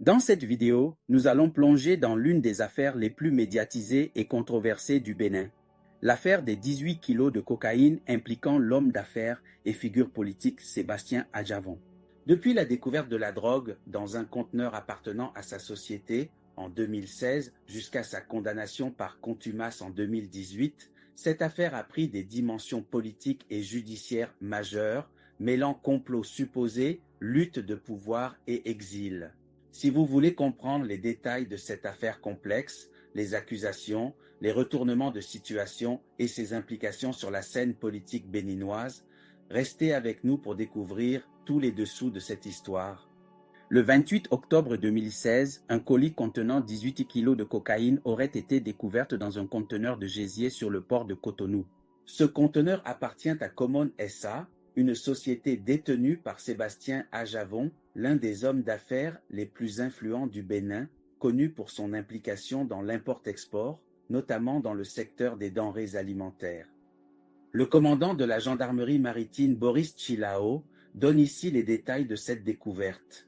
Dans cette vidéo, nous allons plonger dans l'une des affaires les plus médiatisées et controversées du Bénin. L'affaire des 18 kilos de cocaïne impliquant l'homme d'affaires et figure politique Sébastien Adjavon. Depuis la découverte de la drogue dans un conteneur appartenant à sa société en 2016 jusqu'à sa condamnation par contumace en 2018, cette affaire a pris des dimensions politiques et judiciaires majeures, mêlant complot supposé, lutte de pouvoir et exil. Si vous voulez comprendre les détails de cette affaire complexe, les accusations, les retournements de situation et ses implications sur la scène politique béninoise, restez avec nous pour découvrir tous les dessous de cette histoire. Le 28 octobre 2016, un colis contenant 18 kilos de cocaïne aurait été découvert dans un conteneur de gésier sur le port de Cotonou. Ce conteneur appartient à Common SA, une société détenue par Sébastien Adjavon, l'un des hommes d'affaires les plus influents du Bénin, connu pour son implication dans l'import-export, notamment dans le secteur des denrées alimentaires. Le commandant de la gendarmerie maritime Boris Chilao donne ici les détails de cette découverte.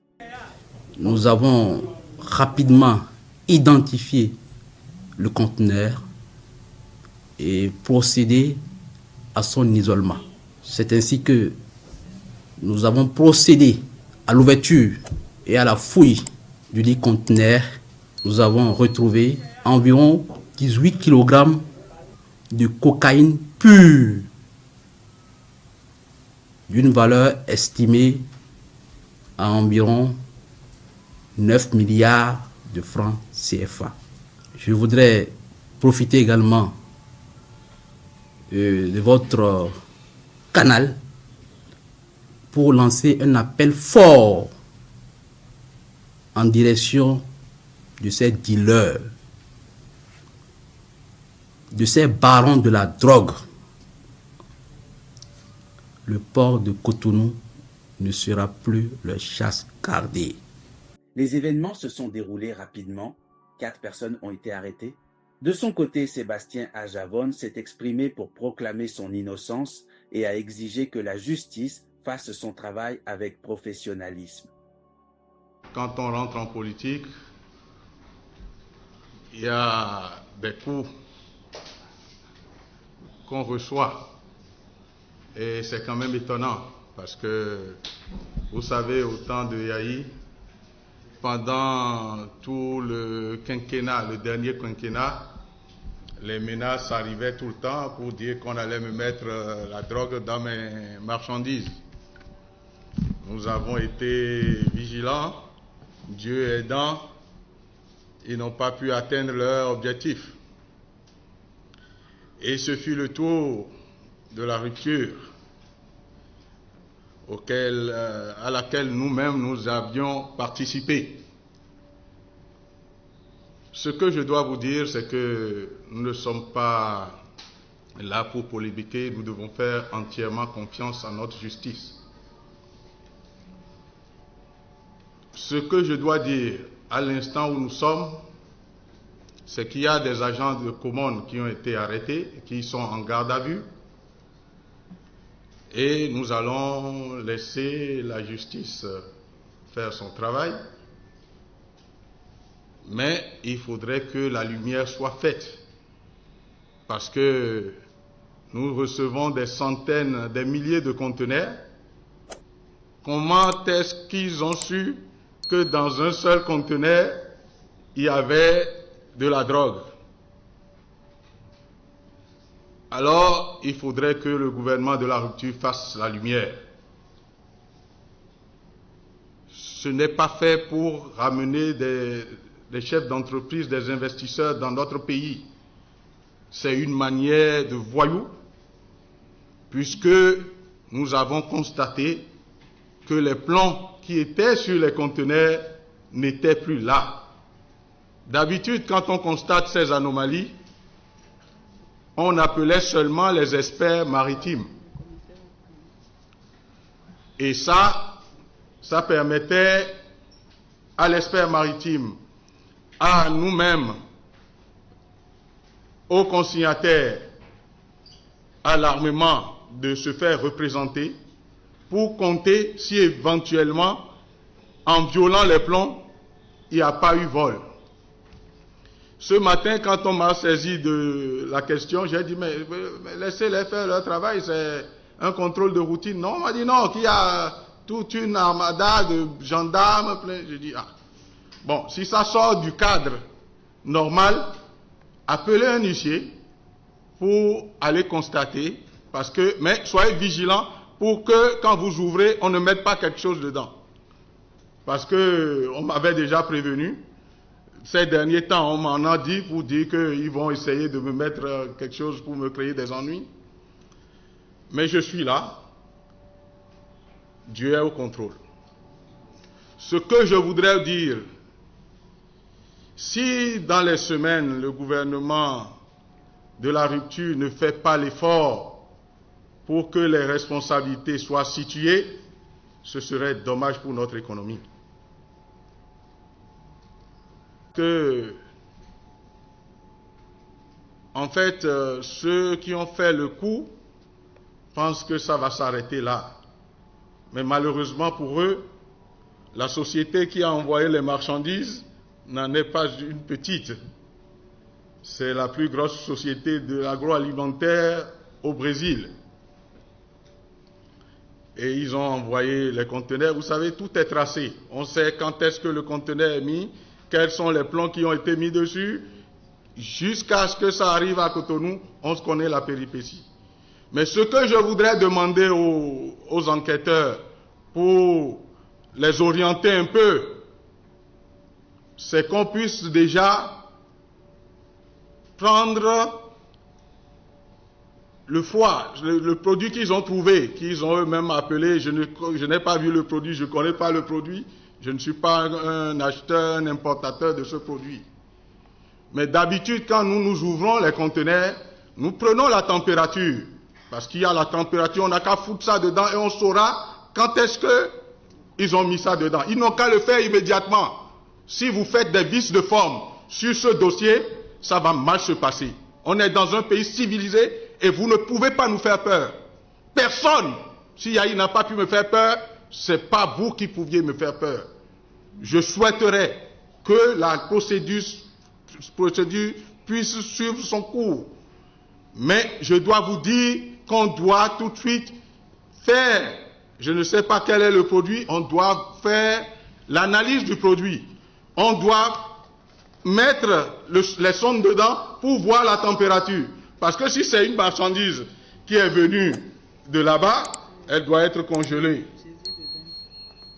Nous avons rapidement identifié le conteneur et procédé à son isolement. C'est ainsi que nous avons procédé à l'ouverture et à la fouille du dit conteneur. Nous avons retrouvé environ 18 kg de cocaïne pure d'une valeur estimée à environ 9 milliards de francs CFA. Je voudrais profiter également de votre canal pour lancer un appel fort en direction de ces dealers, de ces barons de la drogue. Le port de Cotonou ne sera plus leur chasse gardée. Les événements se sont déroulés rapidement. 4 personnes ont été arrêtées. De son côté, Sébastien Adjavon s'est exprimé pour proclamer son innocence et a exigé que la justice fasse son travail avec professionnalisme. Quand on rentre en politique, il y a des coups qu'on reçoit. Et c'est quand même étonnant parce que, vous savez, au temps de Yahi, pendant tout le quinquennat, le dernier quinquennat, les menaces arrivaient tout le temps pour dire qu'on allait me mettre la drogue dans mes marchandises. Nous avons été vigilants, Dieu aidant, ils n'ont pas pu atteindre leur objectif. Et ce fut le tour de la rupture à laquelle nous-mêmes nous avions participé. Ce que je dois vous dire, c'est que nous ne sommes pas là pour polémiquer, nous devons faire entièrement confiance à notre justice. Ce que je dois dire à l'instant où nous sommes, c'est qu'il y a des agents de Common qui ont été arrêtés, qui sont en garde à vue, et nous allons laisser la justice faire son travail. Mais il faudrait que la lumière soit faite, parce que nous recevons des centaines, des milliers de conteneurs. Comment est-ce qu'ils ont su que dans un seul conteneur, il y avait de la drogue? Alors, il faudrait que le gouvernement de la rupture fasse la lumière. Ce n'est pas fait pour ramener des chefs d'entreprise, des investisseurs dans notre pays. C'est une manière de voyou, puisque nous avons constaté que les plombs qui étaient sur les conteneurs n'étaient plus là. D'habitude, quand on constate ces anomalies, on appelait seulement les experts maritimes. Et ça permettait à l'expert maritime, à nous-mêmes, aux consignataires, à l'armement de se faire représenter pour compter si éventuellement, en violant les plombs, il n'y a pas eu vol. Ce matin, quand on m'a saisi de la question, j'ai dit, mais laissez-les faire leur travail, c'est un contrôle de routine. Non, on m'a dit non, qu'il y a toute une armada de gendarmes. J'ai dit, ah, bon, si ça sort du cadre normal, appelez un huissier pour aller constater, mais soyez vigilants pour que quand vous ouvrez, on ne mette pas quelque chose dedans. Parce qu'on m'avait déjà prévenu. Ces derniers temps, on m'en a dit pour dire qu'ils vont essayer de me mettre quelque chose pour me créer des ennuis. Mais je suis là. Dieu est au contrôle. Ce que je voudrais dire, si dans les semaines, le gouvernement de la rupture ne fait pas l'effort pour que les responsabilités soient situées, ce serait dommage pour notre économie. En fait, ceux qui ont fait le coup pensent que ça va s'arrêter là. Mais malheureusement pour eux, la société qui a envoyé les marchandises n'en est pas une petite. C'est la plus grosse société de l'agroalimentaire au Brésil. Et ils ont envoyé les conteneurs. Vous savez, tout est tracé. On sait quand est-ce que le conteneur est mis, quels sont les plans qui ont été mis dessus. Jusqu'à ce que ça arrive à Cotonou, on se connaît la péripétie. Mais ce que je voudrais demander aux enquêteurs pour les orienter un peu, c'est qu'on puisse déjà prendre le foie, le produit qu'ils ont trouvé, qu'ils ont eux-mêmes appelé. Je n'ai pas vu le produit, je ne connais pas le produit. Je ne suis pas un acheteur, un importateur de ce produit. Mais d'habitude, quand nous ouvrons les conteneurs, nous prenons la température. Parce qu'il y a la température, on n'a qu'à foutre ça dedans et on saura quand est-ce qu'ils ont mis ça dedans. Ils n'ont qu'à le faire immédiatement. Si vous faites des vices de forme sur ce dossier, ça va mal se passer. On est dans un pays civilisé et vous ne pouvez pas nous faire peur. Personne, si Yahi n'a pas pu me faire peur, ce n'est pas vous qui pouviez me faire peur. Je souhaiterais que la procédure puisse suivre son cours. Mais je dois vous dire qu'on doit tout de suite faire, je ne sais pas quel est le produit, on doit faire l'analyse du produit. On doit mettre les sondes dedans pour voir la température. Parce que si c'est une marchandise qui est venue de là-bas, elle doit être congelée.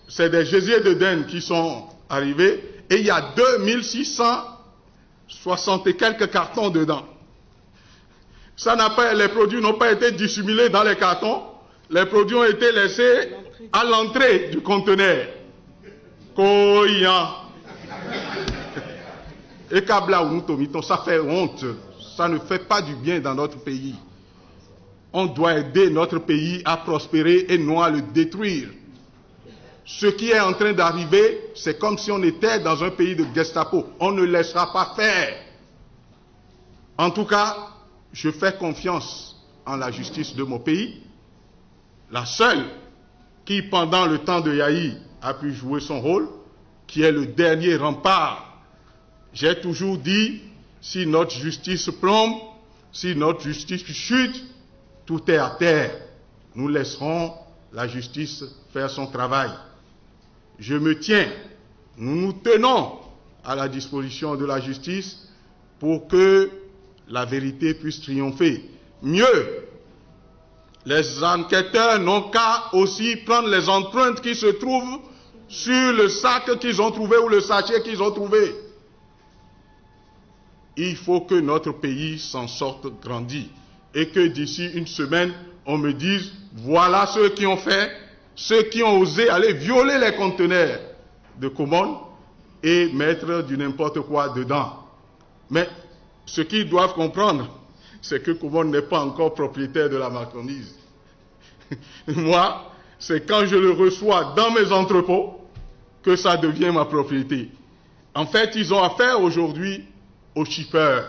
C'est des gésiers de dinde qui sont arrivés et il y a 2660 et quelques cartons dedans. Les produits n'ont pas été dissimulés dans les cartons, les produits ont été laissés à l'entrée du conteneur. Et ça fait honte, ça ne fait pas du bien dans notre pays. On doit aider notre pays à prospérer et non à le détruire. Ce qui est en train d'arriver, c'est comme si on était dans un pays de Gestapo. On ne laissera pas faire. En tout cas, je fais confiance en la justice de mon pays. La seule qui, pendant le temps de Yahi, a pu jouer son rôle, qui est le dernier rempart. J'ai toujours dit, si notre justice plombe, si notre justice chute, tout est à terre. Nous laisserons la justice faire son travail. Je me tiens, nous nous tenons à la disposition de la justice pour que la vérité puisse triompher. Mieux, les enquêteurs n'ont qu'à aussi prendre les empreintes qui se trouvent sur le sac qu'ils ont trouvé ou le sachet qu'ils ont trouvé. Il faut que notre pays s'en sorte grandi et que d'ici une semaine, on me dise, voilà ceux qui ont fait, ceux qui ont osé aller violer les conteneurs de Comone et mettre du n'importe quoi dedans. Mais ce qu'ils doivent comprendre, c'est que Comone n'est pas encore propriétaire de la marchandise. Moi, c'est quand je le reçois dans mes entrepôts que ça devient ma propriété. En fait, ils ont affaire aujourd'hui aux shippers.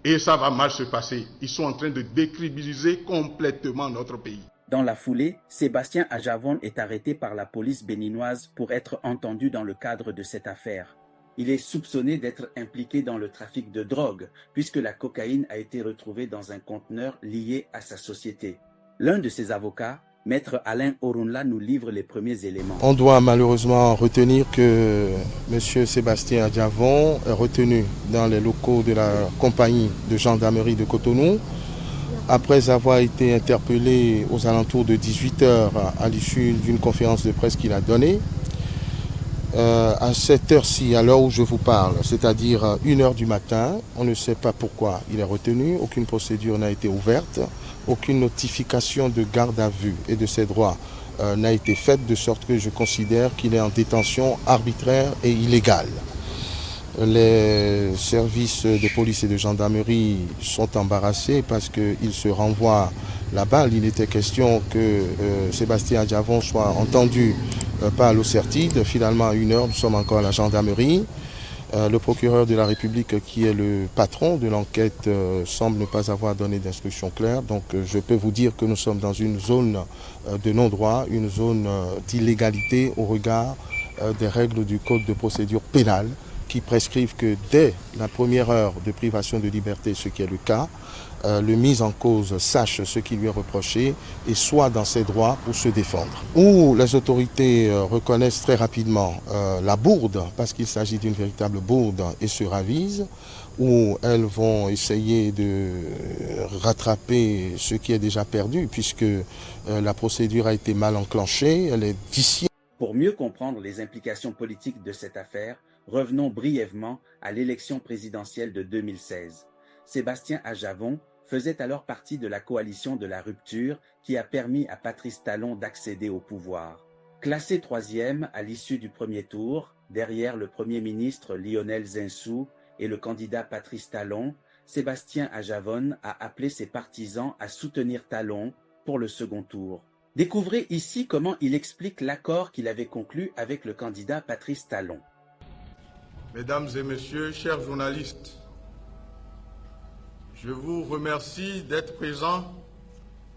Et ça va mal se passer. Ils sont en train de décrédibiliser complètement notre pays. Dans la foulée, Sébastien Adjavon est arrêté par la police béninoise pour être entendu dans le cadre de cette affaire. Il est soupçonné d'être impliqué dans le trafic de drogue, puisque la cocaïne a été retrouvée dans un conteneur lié à sa société. L'un de ses avocats, Maître Alain Orunla, nous livre les premiers éléments. On doit malheureusement retenir que M. Sébastien Adjavon est retenu dans les locaux de la compagnie de gendarmerie de Cotonou, après avoir été interpellé aux alentours de 18h à l'issue d'une conférence de presse qu'il a donnée. À cette heure-ci, à l'heure où je vous parle, c'est-à-dire 1h du matin, on ne sait pas pourquoi il est retenu, aucune procédure n'a été ouverte, aucune notification de garde à vue et de ses droits n'a été faite, de sorte que je considère qu'il est en détention arbitraire et illégale. Les services de police et de gendarmerie sont embarrassés parce qu'ils se renvoient la balle. Il était question que Sébastien Adjavon soit entendu par l'OCERTID. Finalement, à 1h, nous sommes encore à la gendarmerie. Le procureur de la République, qui est le patron de l'enquête, semble ne pas avoir donné d'instructions claires. Donc je peux vous dire que nous sommes dans une zone de non-droit, une zone d'illégalité au regard des règles du Code de procédure pénale, qui prescrivent que dès la première heure de privation de liberté, ce qui est le cas, le mis en cause sache ce qui lui est reproché et soit dans ses droits pour se défendre. Ou les autorités reconnaissent très rapidement la bourde, parce qu'il s'agit d'une véritable bourde, et se ravisent, ou elles vont essayer de rattraper ce qui est déjà perdu, puisque la procédure a été mal enclenchée, elle est viciée. Pour mieux comprendre les implications politiques de cette affaire, revenons brièvement à l'élection présidentielle de 2016. Sébastien Adjavon faisait alors partie de la coalition de la rupture qui a permis à Patrice Talon d'accéder au pouvoir. Classé 3e à l'issue du premier tour, derrière le Premier ministre Lionel Zinsou et le candidat Patrice Talon, Sébastien Adjavon a appelé ses partisans à soutenir Talon pour le second tour. Découvrez ici comment il explique l'accord qu'il avait conclu avec le candidat Patrice Talon. Mesdames et messieurs, chers journalistes, je vous remercie d'être présents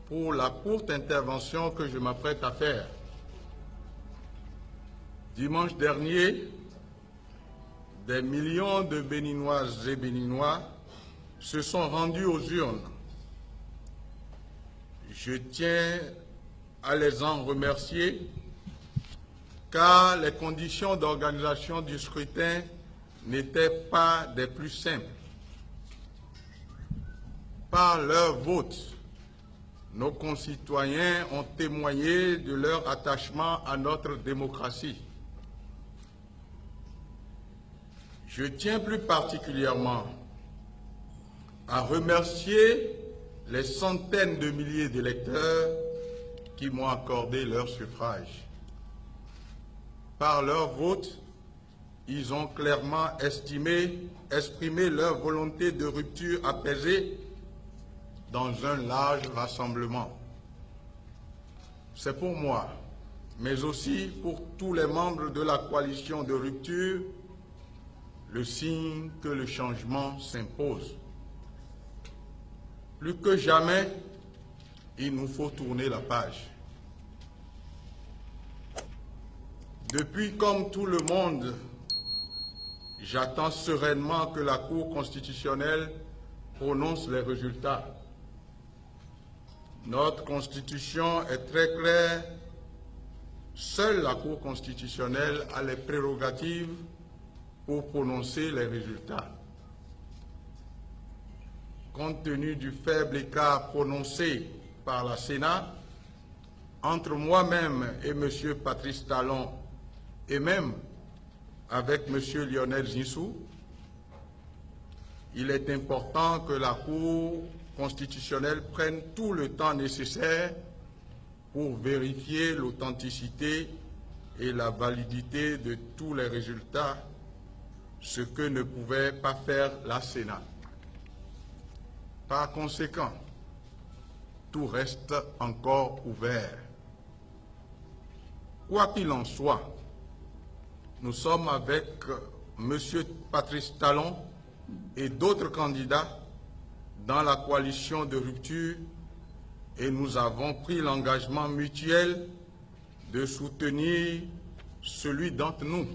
pour la courte intervention que je m'apprête à faire. Dimanche dernier, des millions de Béninoises et Béninois se sont rendus aux urnes. Je tiens à les en remercier, car les conditions d'organisation du scrutin n'étaient pas des plus simples. Par leur vote, nos concitoyens ont témoigné de leur attachement à notre démocratie. Je tiens plus particulièrement à remercier les centaines de milliers d'électeurs qui m'ont accordé leur suffrage. Par leur vote, ils ont clairement exprimé leur volonté de rupture apaisée dans un large rassemblement. C'est pour moi, mais aussi pour tous les membres de la coalition de rupture, le signe que le changement s'impose. Plus que jamais, il nous faut tourner la page. Depuis, comme tout le monde, j'attends sereinement que la Cour constitutionnelle prononce les résultats. Notre Constitution est très claire. Seule la Cour constitutionnelle a les prérogatives pour prononcer les résultats. Compte tenu du faible écart prononcé par la Sénat entre moi-même et M. Patrice Talon, et même avec M. Lionel Zinsou, il est important que la Cour constitutionnelle prenne tout le temps nécessaire pour vérifier l'authenticité et la validité de tous les résultats, ce que ne pouvait pas faire la Sénat. Par conséquent, tout reste encore ouvert. Quoi qu'il en soit, nous sommes avec M. Patrice Talon et d'autres candidats dans la coalition de rupture et nous avons pris l'engagement mutuel de soutenir celui d'entre nous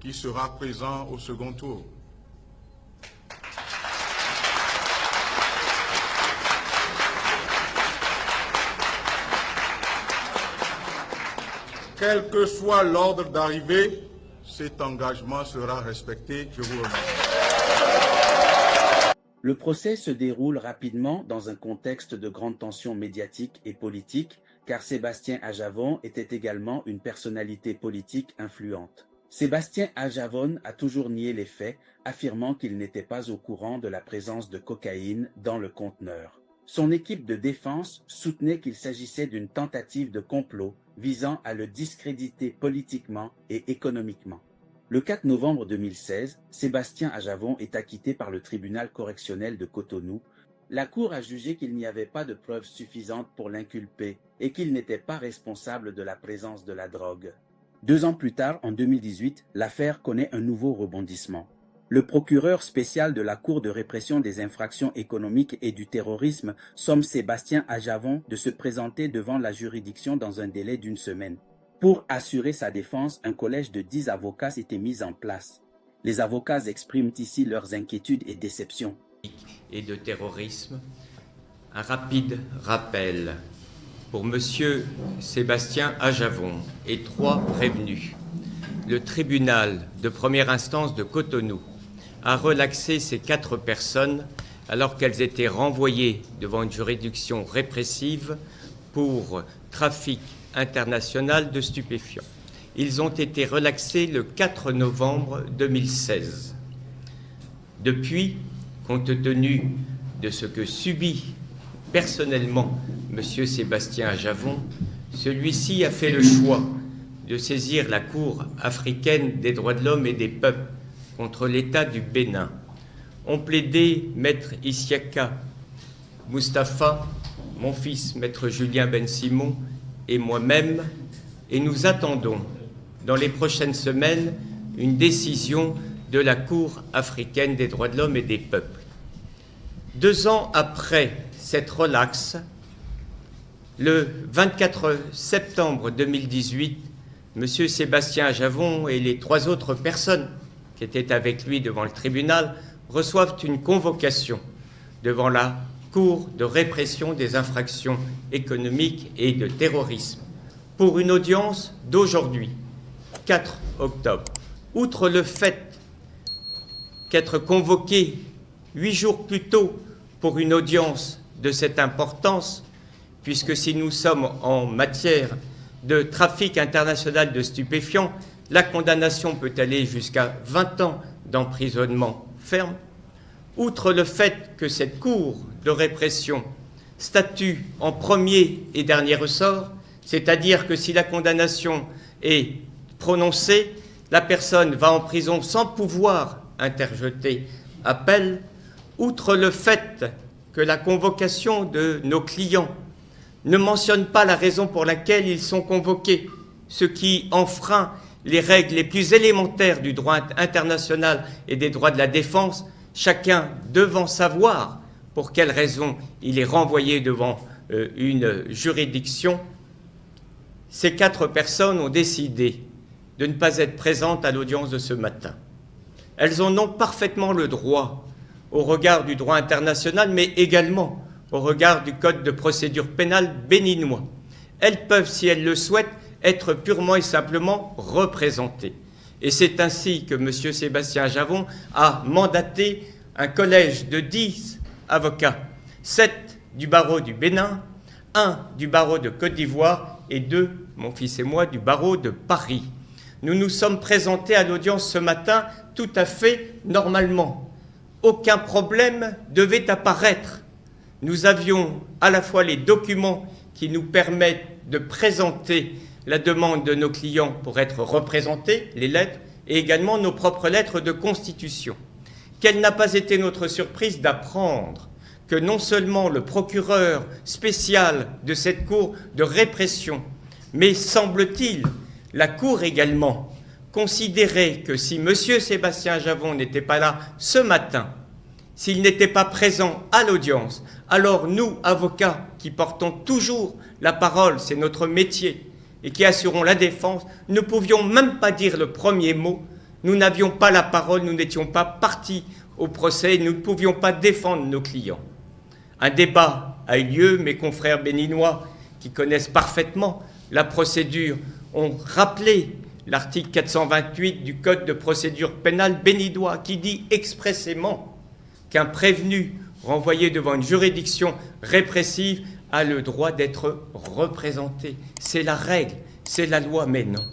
qui sera présent au second tour. Quel que soit l'ordre d'arrivée, cet engagement sera respecté. Je vous remercie. Le procès se déroule rapidement dans un contexte de grande tension médiatique et politique, car Sébastien Ajavon était également une personnalité politique influente. Sébastien Ajavon a toujours nié les faits, affirmant qu'il n'était pas au courant de la présence de cocaïne dans le conteneur. Son équipe de défense soutenait qu'il s'agissait d'une tentative de complot visant à le discréditer politiquement et économiquement. Le 4 novembre 2016, Sébastien Ajavon est acquitté par le tribunal correctionnel de Cotonou. La Cour a jugé qu'il n'y avait pas de preuves suffisantes pour l'inculper et qu'il n'était pas responsable de la présence de la drogue. 2 ans plus tard, en 2018, l'affaire connaît un nouveau rebondissement. Le procureur spécial de la Cour de répression des infractions économiques et du terrorisme somme Sébastien Ajavon de se présenter devant la juridiction dans un délai d'1 semaine. Pour assurer sa défense, un collège de 10 avocats s'était mis en place. Les avocats expriment ici leurs inquiétudes et déceptions. Et de terrorisme, un rapide rappel pour Monsieur Sébastien Ajavon et 3 prévenus. Le tribunal de première instance de Cotonou a relaxé ces 4 personnes alors qu'elles étaient renvoyées devant une juridiction répressive pour trafic international de stupéfiants. Ils ont été relaxés le 4 novembre 2016. Depuis, compte tenu de ce que subit personnellement M. Sébastien Ajavon, celui-ci a fait le choix de saisir la Cour africaine des droits de l'homme et des peuples contre l'État du Bénin. Ont plaidé Maître Isiaka Moustapha, mon fils Maître Julien Ben Simon et moi-même, et nous attendons dans les prochaines semaines une décision de la Cour africaine des droits de l'homme et des peuples. 2 ans après cette relaxe, le 24 septembre 2018, M. Sébastien Ajavon et les 3 autres personnes qui étaient avec lui devant le tribunal reçoivent une convocation devant la Cour de répression des infractions économiques et de terrorisme pour une audience d'aujourd'hui, 4 octobre. Outre le fait qu'être convoqué 8 jours plus tôt pour une audience de cette importance, puisque si nous sommes en matière de trafic international de stupéfiants, la condamnation peut aller jusqu'à 20 ans d'emprisonnement ferme. Outre le fait que cette Cour de répression statue en premier et dernier ressort, c'est-à-dire que si la condamnation est prononcée, la personne va en prison sans pouvoir interjeter appel. Outre le fait que la convocation de nos clients ne mentionne pas la raison pour laquelle ils sont convoqués, ce qui enfreint les règles les plus élémentaires du droit international et des droits de la défense, chacun devant savoir pour quelle raison il est renvoyé devant une juridiction. Ces 4 personnes ont décidé de ne pas être présentes à l'audience de ce matin. Elles en ont parfaitement le droit au regard du droit international, mais également au regard du Code de procédure pénale béninois. Elles peuvent, si elles le souhaitent, être purement et simplement représentées. Et c'est ainsi que M. Sébastien Ajavon a mandaté un collège de 10 avocats, 7 du barreau du Bénin, 1 du barreau de Côte d'Ivoire et 2, mon fils et moi, du barreau de Paris. Nous nous sommes présentés à l'audience ce matin tout à fait normalement. Aucun problème devait apparaître. Nous avions à la fois les documents qui nous permettent de présenter la demande de nos clients pour être représentés, les lettres, et également nos propres lettres de constitution. Quelle n'a pas été notre surprise d'apprendre que non seulement le procureur spécial de cette Cour de répression, mais semble-t-il la Cour également, considérait que si M. Sébastien Ajavon n'était pas là ce matin, s'il n'était pas présent à l'audience, alors nous, avocats, qui portons toujours la parole, c'est notre métier, et qui assurons la défense, ne pouvions même pas dire le premier mot. Nous n'avions pas la parole, nous n'étions pas partis au procès, nous ne pouvions pas défendre nos clients. Un débat a eu lieu, mes confrères béninois, qui connaissent parfaitement la procédure, ont rappelé l'article 428 du Code de procédure pénale béninois, qui dit expressément qu'un prévenu renvoyé devant une juridiction répressive a le droit d'être représenté. C'est la règle, c'est la loi, mais non.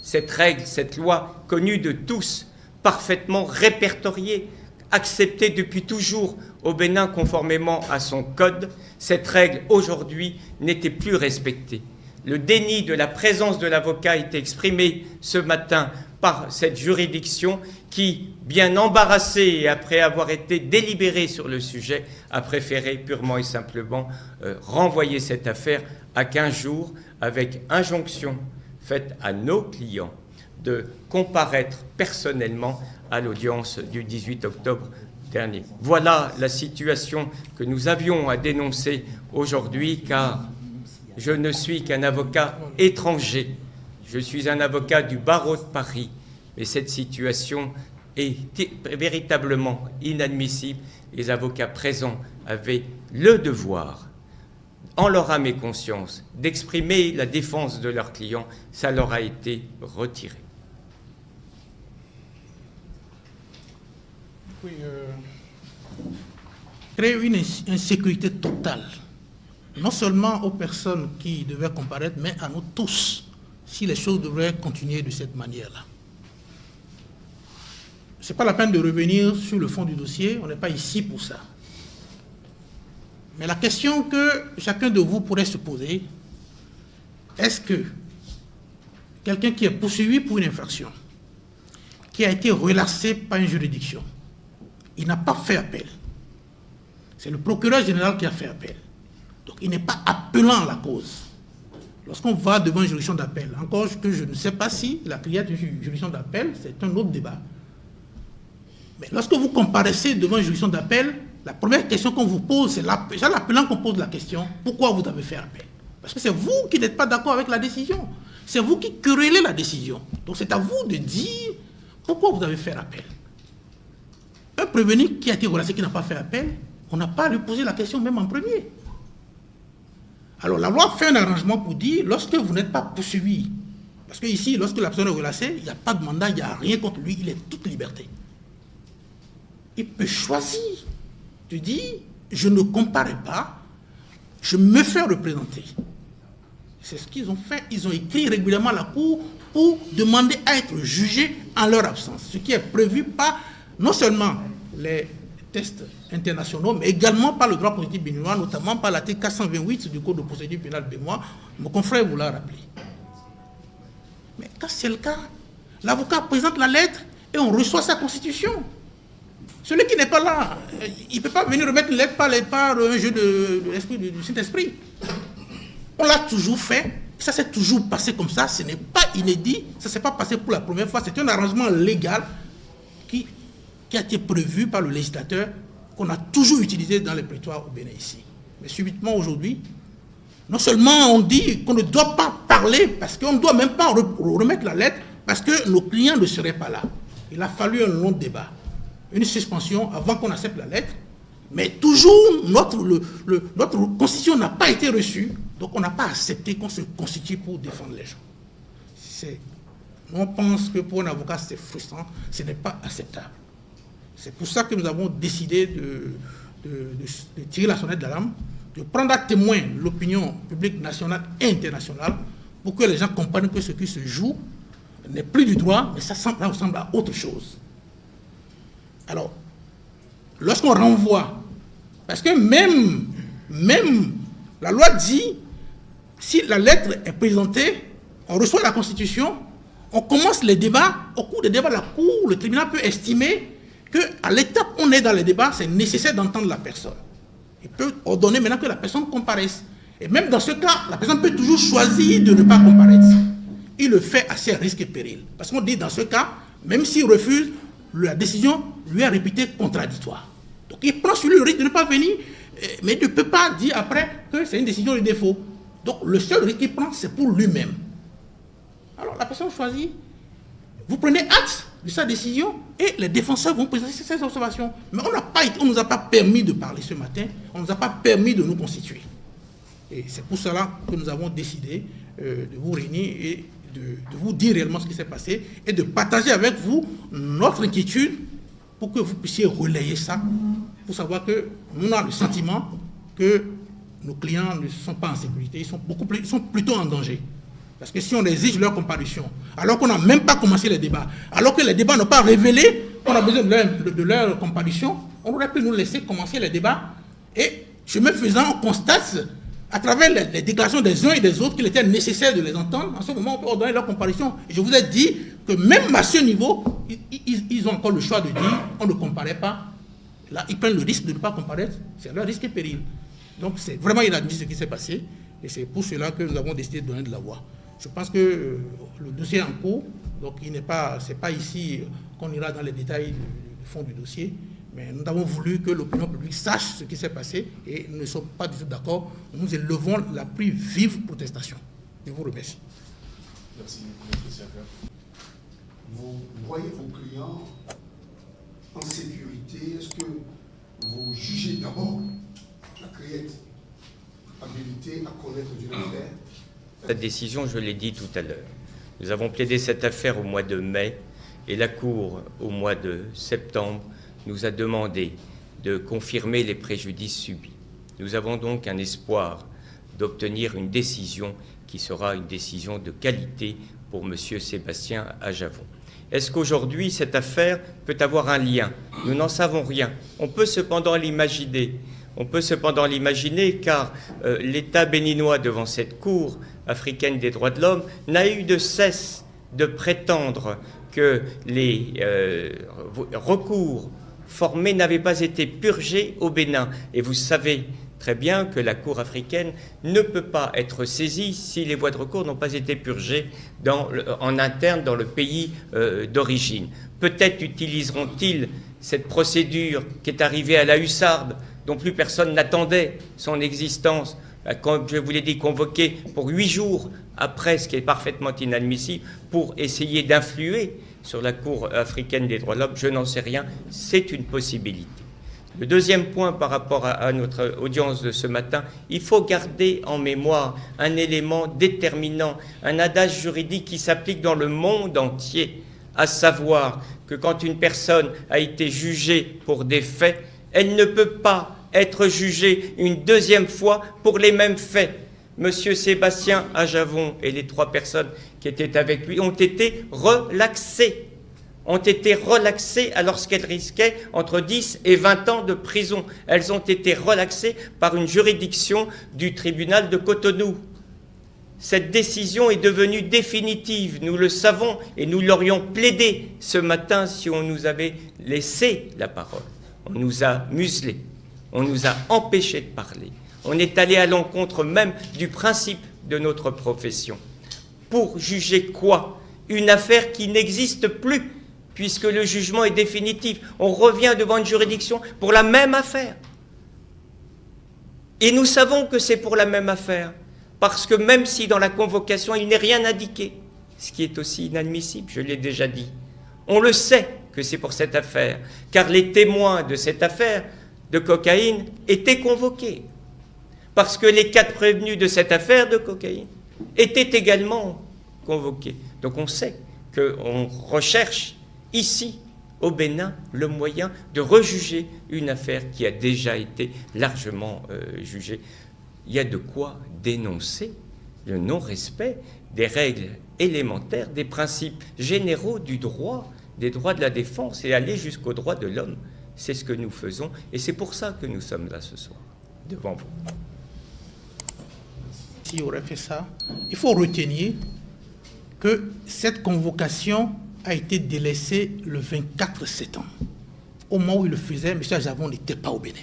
Cette règle, cette loi connue de tous, parfaitement répertoriée, acceptée depuis toujours au Bénin conformément à son code, cette règle aujourd'hui n'était plus respectée. Le déni de la présence de l'avocat a été exprimé ce matin par cette juridiction qui, bien embarrassée et après avoir été délibérée sur le sujet, a préféré purement et simplement renvoyer cette affaire à 15 jours avec injonction faite à nos clients de comparaître personnellement à l'audience du 18 octobre dernier. Voilà la situation que nous avions à dénoncer aujourd'hui, car je ne suis qu'un avocat étranger. Je suis un avocat du barreau de Paris, mais cette situation est véritablement inadmissible. Les avocats présents avaient le devoir, en leur âme et conscience, d'exprimer la défense de leurs clients. Ça leur a été retiré. Oui, créer une insécurité totale, non seulement aux personnes qui devaient comparaître, mais à nous tous, si les choses devraient continuer de cette manière-là. Ce n'est pas la peine de revenir sur le fond du dossier, on n'est pas ici pour ça. Mais la question que chacun de vous pourrait se poser, est-ce que quelqu'un qui est poursuivi pour une infraction, qui a été relâché par une juridiction, il n'a pas fait appel. C'est le procureur général qui a fait appel. Donc il n'est pas appelant à la cause. Lorsqu'on va devant une juridiction d'appel, encore que je ne sais pas si la cliente d'une juridiction d'appel, c'est un autre débat. Mais lorsque vous comparaissez devant une juridiction d'appel, la première question qu'on vous pose, c'est l'appelant qu'on pose la question, pourquoi vous avez fait appel? Parce que c'est vous qui n'êtes pas d'accord avec la décision. C'est vous qui querellez la décision. Donc c'est à vous de dire pourquoi vous avez fait appel. Un prévenu qui a été relâché, qui n'a pas fait appel, on n'a pas à lui poser la question même en premier. Alors la loi fait un arrangement pour dire, lorsque vous n'êtes pas poursuivi, parce que ici, lorsque la personne est relâchée, il n'y a pas de mandat, il n'y a rien contre lui, il est toute liberté. Il peut choisir de dire, je ne comparais pas, je me fais représenter. C'est ce qu'ils ont fait, ils ont écrit régulièrement à la Cour pour demander à être jugés en leur absence, ce qui est prévu par non seulement les tests internationaux, mais également par le droit positif béninois, notamment par l'article 428 du Code de procédure pénale béninois. Mon confrère vous l'a rappelé. Mais quand c'est le cas, l'avocat présente la lettre et on reçoit sa constitution. Celui qui n'est pas là, il ne peut pas venir remettre une lettre par un jeu du Saint-Esprit. On l'a toujours fait, ça s'est toujours passé comme ça, ce n'est pas inédit, ça ne s'est pas passé pour la première fois, c'est un arrangement légal qui a été prévu par le législateur, qu'on a toujours utilisé dans les prétoires au Bénin ici. Mais subitement aujourd'hui, non seulement on dit qu'on ne doit pas parler, parce qu'on ne doit même pas remettre la lettre, parce que nos clients ne seraient pas là. Il a fallu un long débat, une suspension avant qu'on accepte la lettre, mais toujours notre constitution n'a pas été reçue, donc on n'a pas accepté qu'on se constitue pour défendre les gens. On pense que pour un avocat c'est frustrant, ce n'est pas acceptable. C'est pour ça que nous avons décidé de tirer la sonnette d'alarme, de prendre à témoin l'opinion publique nationale et internationale pour que les gens comprennent que ce qui se joue n'est plus du droit, mais ça ressemble à autre chose. Alors, lorsqu'on renvoie, parce que même la loi dit, si la lettre est présentée, on reçoit la Constitution, on commence les débats, au cours des débats, la Cour, le tribunal peut estimer qu'à l'étape où on est dans les débats, c'est nécessaire d'entendre la personne. Il peut ordonner maintenant que la personne comparaisse. Et même dans ce cas, la personne peut toujours choisir de ne pas comparaître. Il le fait à ses risques et périls. Parce qu'on dit dans ce cas, même s'il refuse, la décision lui est réputée contradictoire. Donc il prend sur lui le risque de ne pas venir, mais il ne peut pas dire après que c'est une décision de défaut. Donc le seul risque qu'il prend, c'est pour lui-même. Alors la personne choisie, vous prenez acte de sa décision et les défenseurs vont présenter ces observations. Mais on ne nous a pas permis de parler ce matin, on ne nous a pas permis de nous constituer. Et c'est pour cela que nous avons décidé de vous réunir et de vous dire réellement ce qui s'est passé et de partager avec vous notre inquiétude pour que vous puissiez relayer ça, pour savoir que nous avons le sentiment que nos clients ne sont pas en sécurité, ils sont plutôt en danger. Parce que si on exige leur comparution, alors qu'on n'a même pas commencé les débats, alors que les débats n'ont pas révélé qu'on a besoin de leur comparution, on aurait pu nous laisser commencer les débats. Et chemin faisant, on constate, à travers les déclarations des uns et des autres, qu'il était nécessaire de les entendre. En ce moment, on peut ordonner leur comparution. Et je vous ai dit que même à ce niveau, ils ont encore le choix de dire on ne comparaît pas. Là, ils prennent le risque de ne pas comparaître. C'est leur risque et péril. Donc, c'est vraiment inadmissible ce qui s'est passé. Et c'est pour cela que nous avons décidé de donner de la voix. Je pense que le dossier est en cours. Donc, ce n'est pas ici qu'on ira dans les détails du fond du dossier. Mais nous avons voulu que l'opinion publique sache ce qui s'est passé et nous ne sommes pas du tout d'accord. Nous élevons la plus vive protestation. Je vous remercie. Merci, M. Vous voyez vos clients en sécurité. Est-ce que vous jugez d'abord la créette habilitée à connaître d'une affaire? La décision, je l'ai dit tout à l'heure. Nous avons plaidé cette affaire au mois de mai et la Cour, au mois de septembre, nous a demandé de confirmer les préjudices subis. Nous avons donc un espoir d'obtenir une décision qui sera une décision de qualité pour M. Sébastien Ajavon. Est-ce qu'aujourd'hui, cette affaire peut avoir un lien? Nous n'en savons rien. On peut cependant l'imaginer. Car l'État béninois, devant cette Cour africaine des droits de l'homme, n'a eu de cesse de prétendre que les recours formés n'avaient pas été purgés au Bénin. Et vous savez très bien que la Cour africaine ne peut pas être saisie si les voies de recours n'ont pas été purgées en interne dans le pays d'origine. Peut-être utiliseront-ils cette procédure qui est arrivée à la hussarde, dont plus personne n'attendait son existence, comme je vous l'ai dit, convoquée pour 8 jours après, ce qui est parfaitement inadmissible, pour essayer d'influer sur la Cour africaine des droits de l'homme. Je n'en sais rien, c'est une possibilité. Le deuxième point par rapport à notre audience de ce matin, il faut garder en mémoire un élément déterminant, un adage juridique qui s'applique dans le monde entier, à savoir que quand une personne a été jugée pour des faits, elle ne peut pas être jugée une deuxième fois pour les mêmes faits. Monsieur Sébastien Ajavon et les 3 personnes qui étaient avec lui ont été relaxées alors qu'elles risquaient entre 10 et 20 ans de prison. Elles ont été relaxées par une juridiction du tribunal de Cotonou. Cette décision est devenue définitive, nous le savons, et nous l'aurions plaidé ce matin si on nous avait laissé la parole. On nous a muselés, on nous a empêchés de parler. On est allé à l'encontre même du principe de notre profession. Pour juger quoi? Une affaire qui n'existe plus, puisque le jugement est définitif. On revient devant une juridiction pour la même affaire. Et nous savons que c'est pour la même affaire, parce que même si dans la convocation il n'est rien indiqué, ce qui est aussi inadmissible, je l'ai déjà dit, on le sait que c'est pour cette affaire, car les témoins de cette affaire de cocaïne étaient convoqués. Parce que les 4 prévenus de cette affaire de cocaïne étaient également convoqués. Donc on sait qu'on recherche ici, au Bénin, le moyen de rejuger une affaire qui a déjà été largement jugée. Il y a de quoi dénoncer le non-respect des règles élémentaires, des principes généraux du droit, des droits de la défense et aller jusqu'aux droits de l'homme. C'est ce que nous faisons et c'est pour ça que nous sommes là ce soir, devant vous. S'il aurait fait ça, il faut retenir que cette convocation a été délaissée le 24 septembre. Au moment où il le faisait, M. Ajavon n'était pas au Bénin.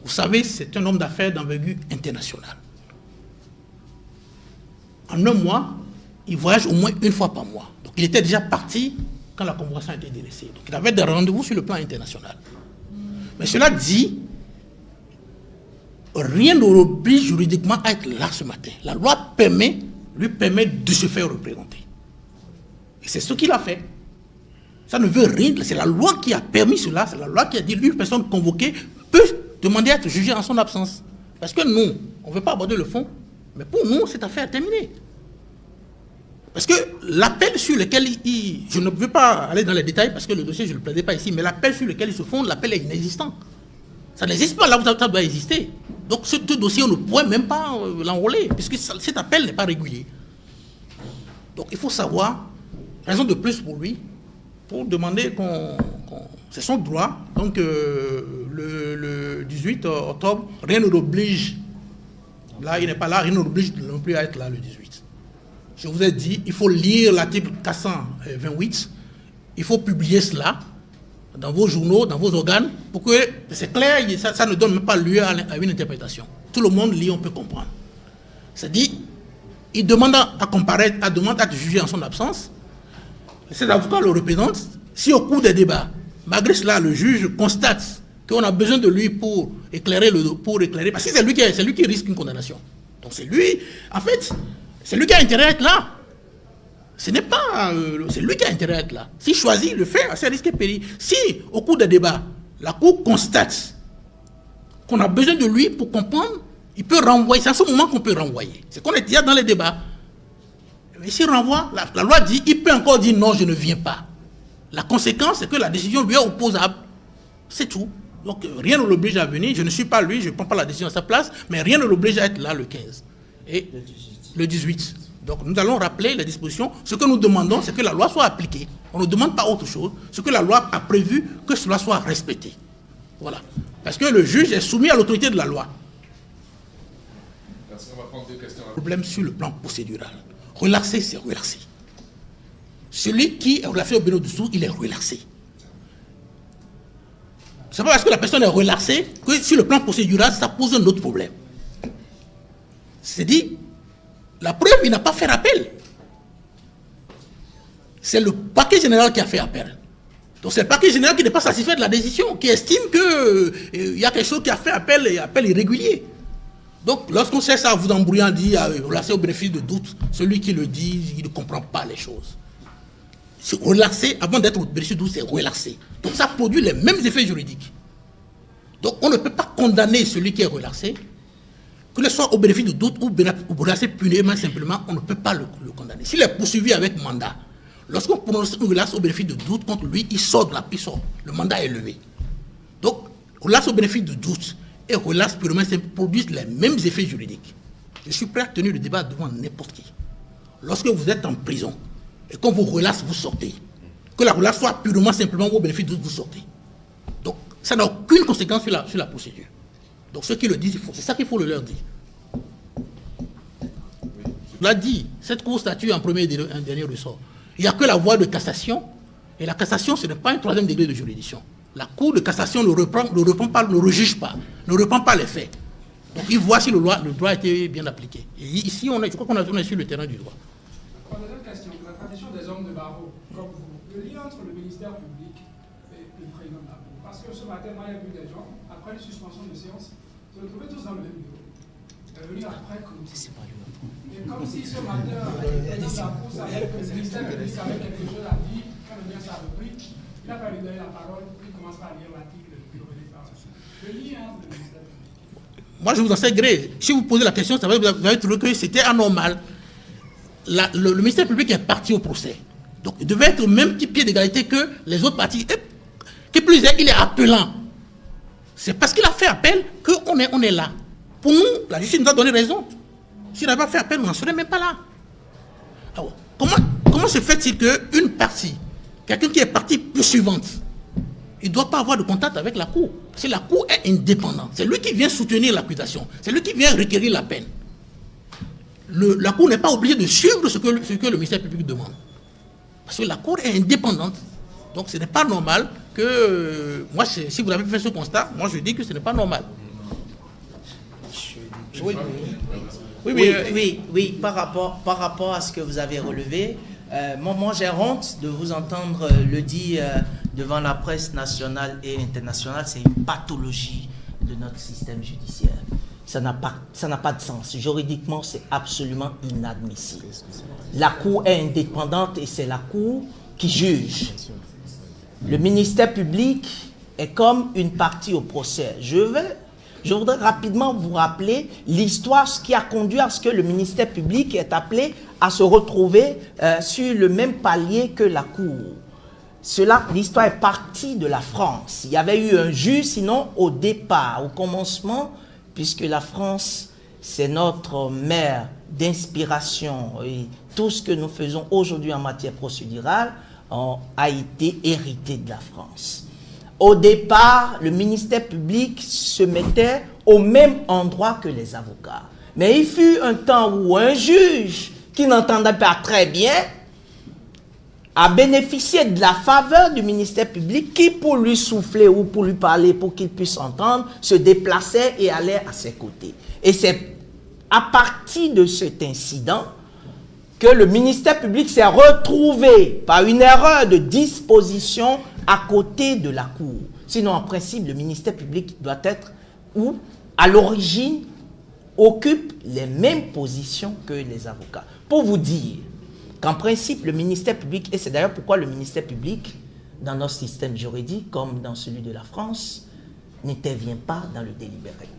Vous savez, c'est un homme d'affaires d'envergure internationale. En un mois, il voyage au moins une fois par mois. Donc il était déjà parti quand la convocation a été délaissée. Donc il avait des rendez-vous sur le plan international. Mais cela dit, rien ne l'oblige juridiquement à être là ce matin. La loi lui permet de se faire représenter. Et c'est ce qu'il a fait. Ça ne veut rien dire. C'est la loi qui a permis cela. C'est la loi qui a dit qu'une personne convoquée peut demander à être jugée en son absence. Parce que nous, on ne veut pas aborder le fond. Mais pour nous, cette affaire est terminée. Parce que l'appel sur lequel je ne veux pas aller dans les détails parce que le dossier, je ne le plaidais pas ici, mais l'appel sur lequel il se fonde, l'appel est inexistant. Ça n'existe pas là où ça doit exister. Donc ce dossier, on ne pourrait même pas l'enrôler, puisque cet appel n'est pas régulier. Donc il faut savoir, raison de plus pour lui, pour demander c'est son droit. Donc le 18 octobre, rien ne l'oblige. Là, il n'est pas là, rien ne l'oblige non plus à être là le 18. Je vous ai dit, il faut lire l'article 428, il faut publier cela dans vos journaux, dans vos organes, pour que c'est clair, ça ne donne même pas lieu à une interprétation. Tout le monde lit, on peut comprendre. C'est-à-dire, il demande à comparaître, demande à être jugé en son absence. Cet avocat le représente. Si au cours des débats, malgré cela, le juge constate qu'on a besoin de lui pour éclairer, parce que c'est lui qui risque une condamnation. Donc c'est lui, en fait, c'est lui qui a intérêt à être là. Ce n'est pas... c'est lui qui a intérêt à être là. S'il choisit, il le fait à ses risques et périls. Si, au cours des débats, la Cour constate qu'on a besoin de lui pour comprendre, il peut renvoyer. C'est à ce moment qu'on peut renvoyer. C'est qu'on est déjà dans les débats. Mais s'il renvoie, la loi dit, il peut encore dire non, je ne viens pas. La conséquence, c'est que la décision lui est opposable. C'est tout. Donc rien ne l'oblige à venir. Je ne suis pas lui, je ne prends pas la décision à sa place, mais rien ne l'oblige à être là le 15. Et le 18. Donc nous allons rappeler les dispositions. Ce que nous demandons, c'est que la loi soit appliquée. On ne demande pas autre chose. Ce que la loi a prévu, que cela soit respecté. Voilà. Parce que le juge est soumis à l'autorité de la loi. Merci, on va prendre des questions. Problème sur le plan procédural. Relaxé, c'est relaxé. Celui qui est relaxé au Bénin dessous, il est relaxé. C'est pas parce que la personne est relaxée que sur le plan procédural, ça pose un autre problème. C'est-à-dire, la preuve, il n'a pas fait appel. C'est le parquet général qui a fait appel. Donc c'est le parquet général qui n'est pas satisfait de la décision, qui estime qu'il y a quelque chose qui a fait appel et appel irrégulier. Donc lorsqu'on sait ça, vous embrouillant, dit relaxé au bénéfice de doute, celui qui le dit, il ne comprend pas les choses. C'est relaxé, avant d'être au bénéfice de doute, c'est relaxé. Donc ça produit les mêmes effets juridiques. Donc on ne peut pas condamner celui qui est relaxé, que ce soit au bénéfice de doute ou relaxé purement simplement, on ne peut pas le condamner. S'il est poursuivi avec mandat, lorsqu'on prononce une relaxe au bénéfice de doute contre lui, il sort de la prison. Le mandat est levé. Donc, relaxe au bénéfice de doute et relaxe purement simplement produisent les mêmes effets juridiques. Je suis prêt à tenir le débat devant n'importe qui. Lorsque vous êtes en prison et qu'on vous relaxe, vous sortez. Que la relaxe soit purement simplement au bénéfice de doute, vous sortez. Donc, ça n'a aucune conséquence sur la procédure. Donc ceux qui le disent, c'est ça qu'il faut leur dire. On l'a dit, cette cour statue en premier et en dernier ressort. Il n'y a que la voie de cassation, et la cassation, ce n'est pas un troisième degré de juridiction. La cour de cassation ne rejuge pas, ne reprend pas les faits. Donc il voit si le droit a été bien appliqué. Et ici, je crois qu'on est sur le terrain du droit. La deuxième question, la tradition des hommes de barreau, comme vous, le lien entre le ministère public et le président de la Cour. Parce que ce matin, moi, il y a eu des gens, après une suspension de séance, se retrouvaient tous dans le même bureau. Venir après clôture. Et comme si ce matin, le président de la Cour savait que le ministère public avait quelque chose à dire, quand le bien s'est repris, il n'a pas lui donné la parole, puis il commence par lire l'article, puis il revenait par là. Le lien entre le ministère public. Moi, je vous en sais gré. Si vous posez la question, vous avez trouvé que c'était anormal. Le ministère public est parti au procès. Donc, il devait être au même petit pied d'égalité que les autres parties. Et, qui plus est, il est appelant. C'est parce qu'il a fait appel qu'on est là. Pour nous, la justice nous a donné raison. S'il n'avait pas fait appel, on n'en serait même pas là. Alors, comment se fait-il qu'une partie, quelqu'un qui est partie plus suivante, il ne doit pas avoir de contact avec la Cour? Parce que la Cour est indépendante. C'est lui qui vient soutenir l'accusation. C'est lui qui vient requérir la peine. La Cour n'est pas obligée de suivre ce que le ministère public demande. Parce que la Cour est indépendante. Donc ce n'est pas normal que... moi, si vous avez fait ce constat, moi je dis que ce n'est pas normal. Oui, par rapport à ce que vous avez relevé, moi j'ai honte de vous entendre le dire devant la presse nationale et internationale. C'est une pathologie de notre système judiciaire. ça n'a pas de sens. Juridiquement, c'est absolument inadmissible. La Cour est indépendante et c'est la Cour qui juge. Le ministère public est comme une partie au procès. Je voudrais rapidement vous rappeler l'histoire, ce qui a conduit à ce que le ministère public est appelé à se retrouver sur le même palier que la Cour. L'histoire est partie de la France. Il y avait eu un juge, sinon au départ, au commencement, puisque la France, c'est notre mère d'inspiration. Et tout ce que nous faisons aujourd'hui en matière procédurale a été hérité de la France. Au départ, le ministère public se mettait au même endroit que les avocats. Mais il fut un temps où un juge qui n'entendait pas très bien a bénéficié de la faveur du ministère public qui, pour lui souffler ou pour lui parler, pour qu'il puisse entendre, se déplaçait et allait à ses côtés. Et c'est à partir de cet incident que le ministère public s'est retrouvé par une erreur de disposition à côté de la Cour. Sinon, en principe, le ministère public doit être où, à l'origine, occupe les mêmes positions que les avocats. Pour vous dire qu'en principe, le ministère public, et c'est d'ailleurs pourquoi le ministère public, dans notre système juridique, comme dans celui de la France, n'intervient pas dans le délibéré.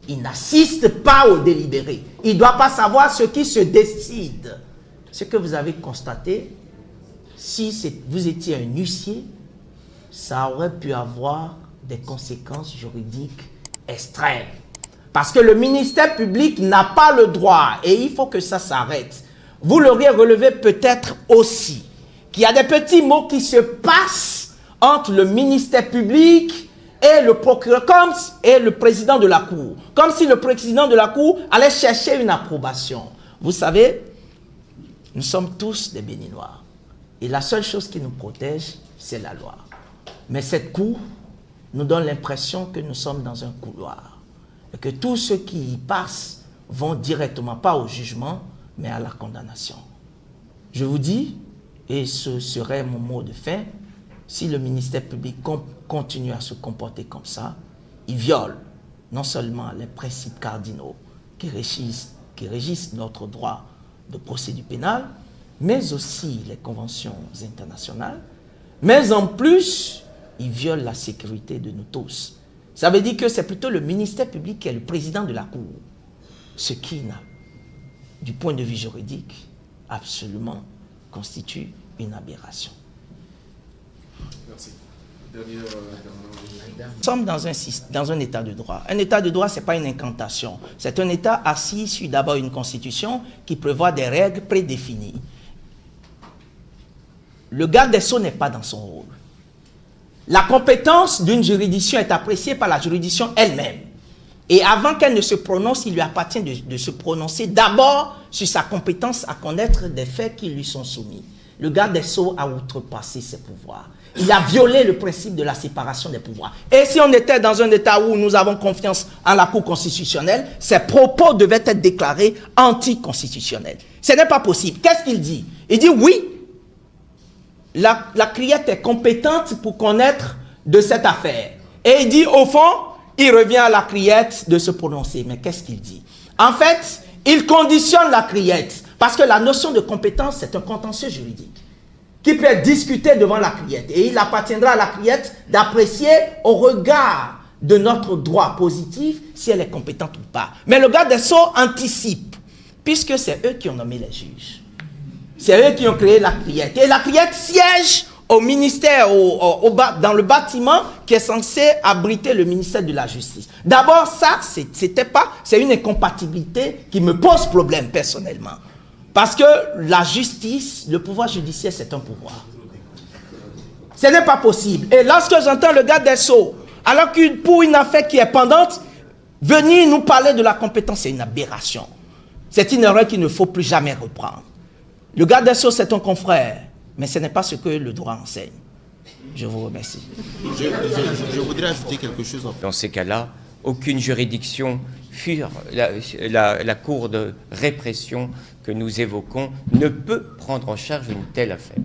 Il n'assiste pas au délibéré. Il ne doit pas savoir ce qui se décide. Ce que vous avez constaté, si vous étiez un huissier, ça aurait pu avoir des conséquences juridiques extrêmes. Parce que le ministère public n'a pas le droit, et il faut que ça s'arrête. Vous l'auriez relevé peut-être aussi, qu'il y a des petits mots qui se passent entre le ministère public et le procureur, et le président de la Cour. Comme si le président de la Cour allait chercher une approbation. Vous savez, nous sommes tous des Béninois. Et la seule chose qui nous protège, c'est la loi. Mais cette Cour nous donne l'impression que nous sommes dans un couloir. Et que tous ceux qui y passent vont directement, pas au jugement, mais à la condamnation. Je vous dis, et ce serait mon mot de fin, si le ministère public continue à se comporter comme ça, il viole non seulement les principes cardinaux qui régissent notre droit de procédure pénale, mais aussi les conventions internationales, mais en plus, il viole la sécurité de nous tous. Ça veut dire que c'est plutôt le ministère public qui est le président de la Cour, ce qui, du point de vue juridique, absolument constitue une aberration. Merci. Nous sommes dans un état de droit. Un état de droit, ce n'est pas une incantation. C'est un état assis sur d'abord une constitution qui prévoit des règles prédéfinies. Le garde des Sceaux n'est pas dans son rôle. La compétence d'une juridiction est appréciée par la juridiction elle-même. Et avant qu'elle ne se prononce, il lui appartient de se prononcer d'abord sur sa compétence à connaître des faits qui lui sont soumis. Le garde des Sceaux a outrepassé ses pouvoirs. Il a violé le principe de la séparation des pouvoirs. Et si on était dans un état où nous avons confiance en la Cour constitutionnelle, ses propos devaient être déclarés anticonstitutionnels. Ce n'est pas possible. Qu'est-ce qu'il dit? Il dit oui, la criette est compétente pour connaître de cette affaire. Et il dit au fond, il revient à la criette de se prononcer. Mais qu'est-ce qu'il dit? En fait, il conditionne la criette. Parce que la notion de compétence, c'est un contentieux juridique qui peut être discuté devant la criette. Et il appartiendra à la criette d'apprécier au regard de notre droit positif si elle est compétente ou pas. Mais le garde des Sceaux anticipe, puisque c'est eux qui ont nommé les juges. C'est eux qui ont créé la criette. Et la criette siège au ministère, dans le bâtiment qui est censé abriter le ministère de la Justice. D'abord, ça, c'est une incompatibilité qui me pose problème personnellement. Parce que la justice, le pouvoir judiciaire, c'est un pouvoir. Ce n'est pas possible. Et lorsque j'entends le garde des Sceaux, alors que pour une affaire qui est pendante, venir nous parler de la compétence, c'est une aberration. C'est une erreur qu'il ne faut plus jamais reprendre. Le garde des Sceaux, c'est un confrère, mais ce n'est pas ce que le droit enseigne. Je vous remercie. Je voudrais ajouter quelque chose. Dans ces cas-là, aucune juridiction, la cour de répression que nous évoquons, ne peut prendre en charge une telle affaire.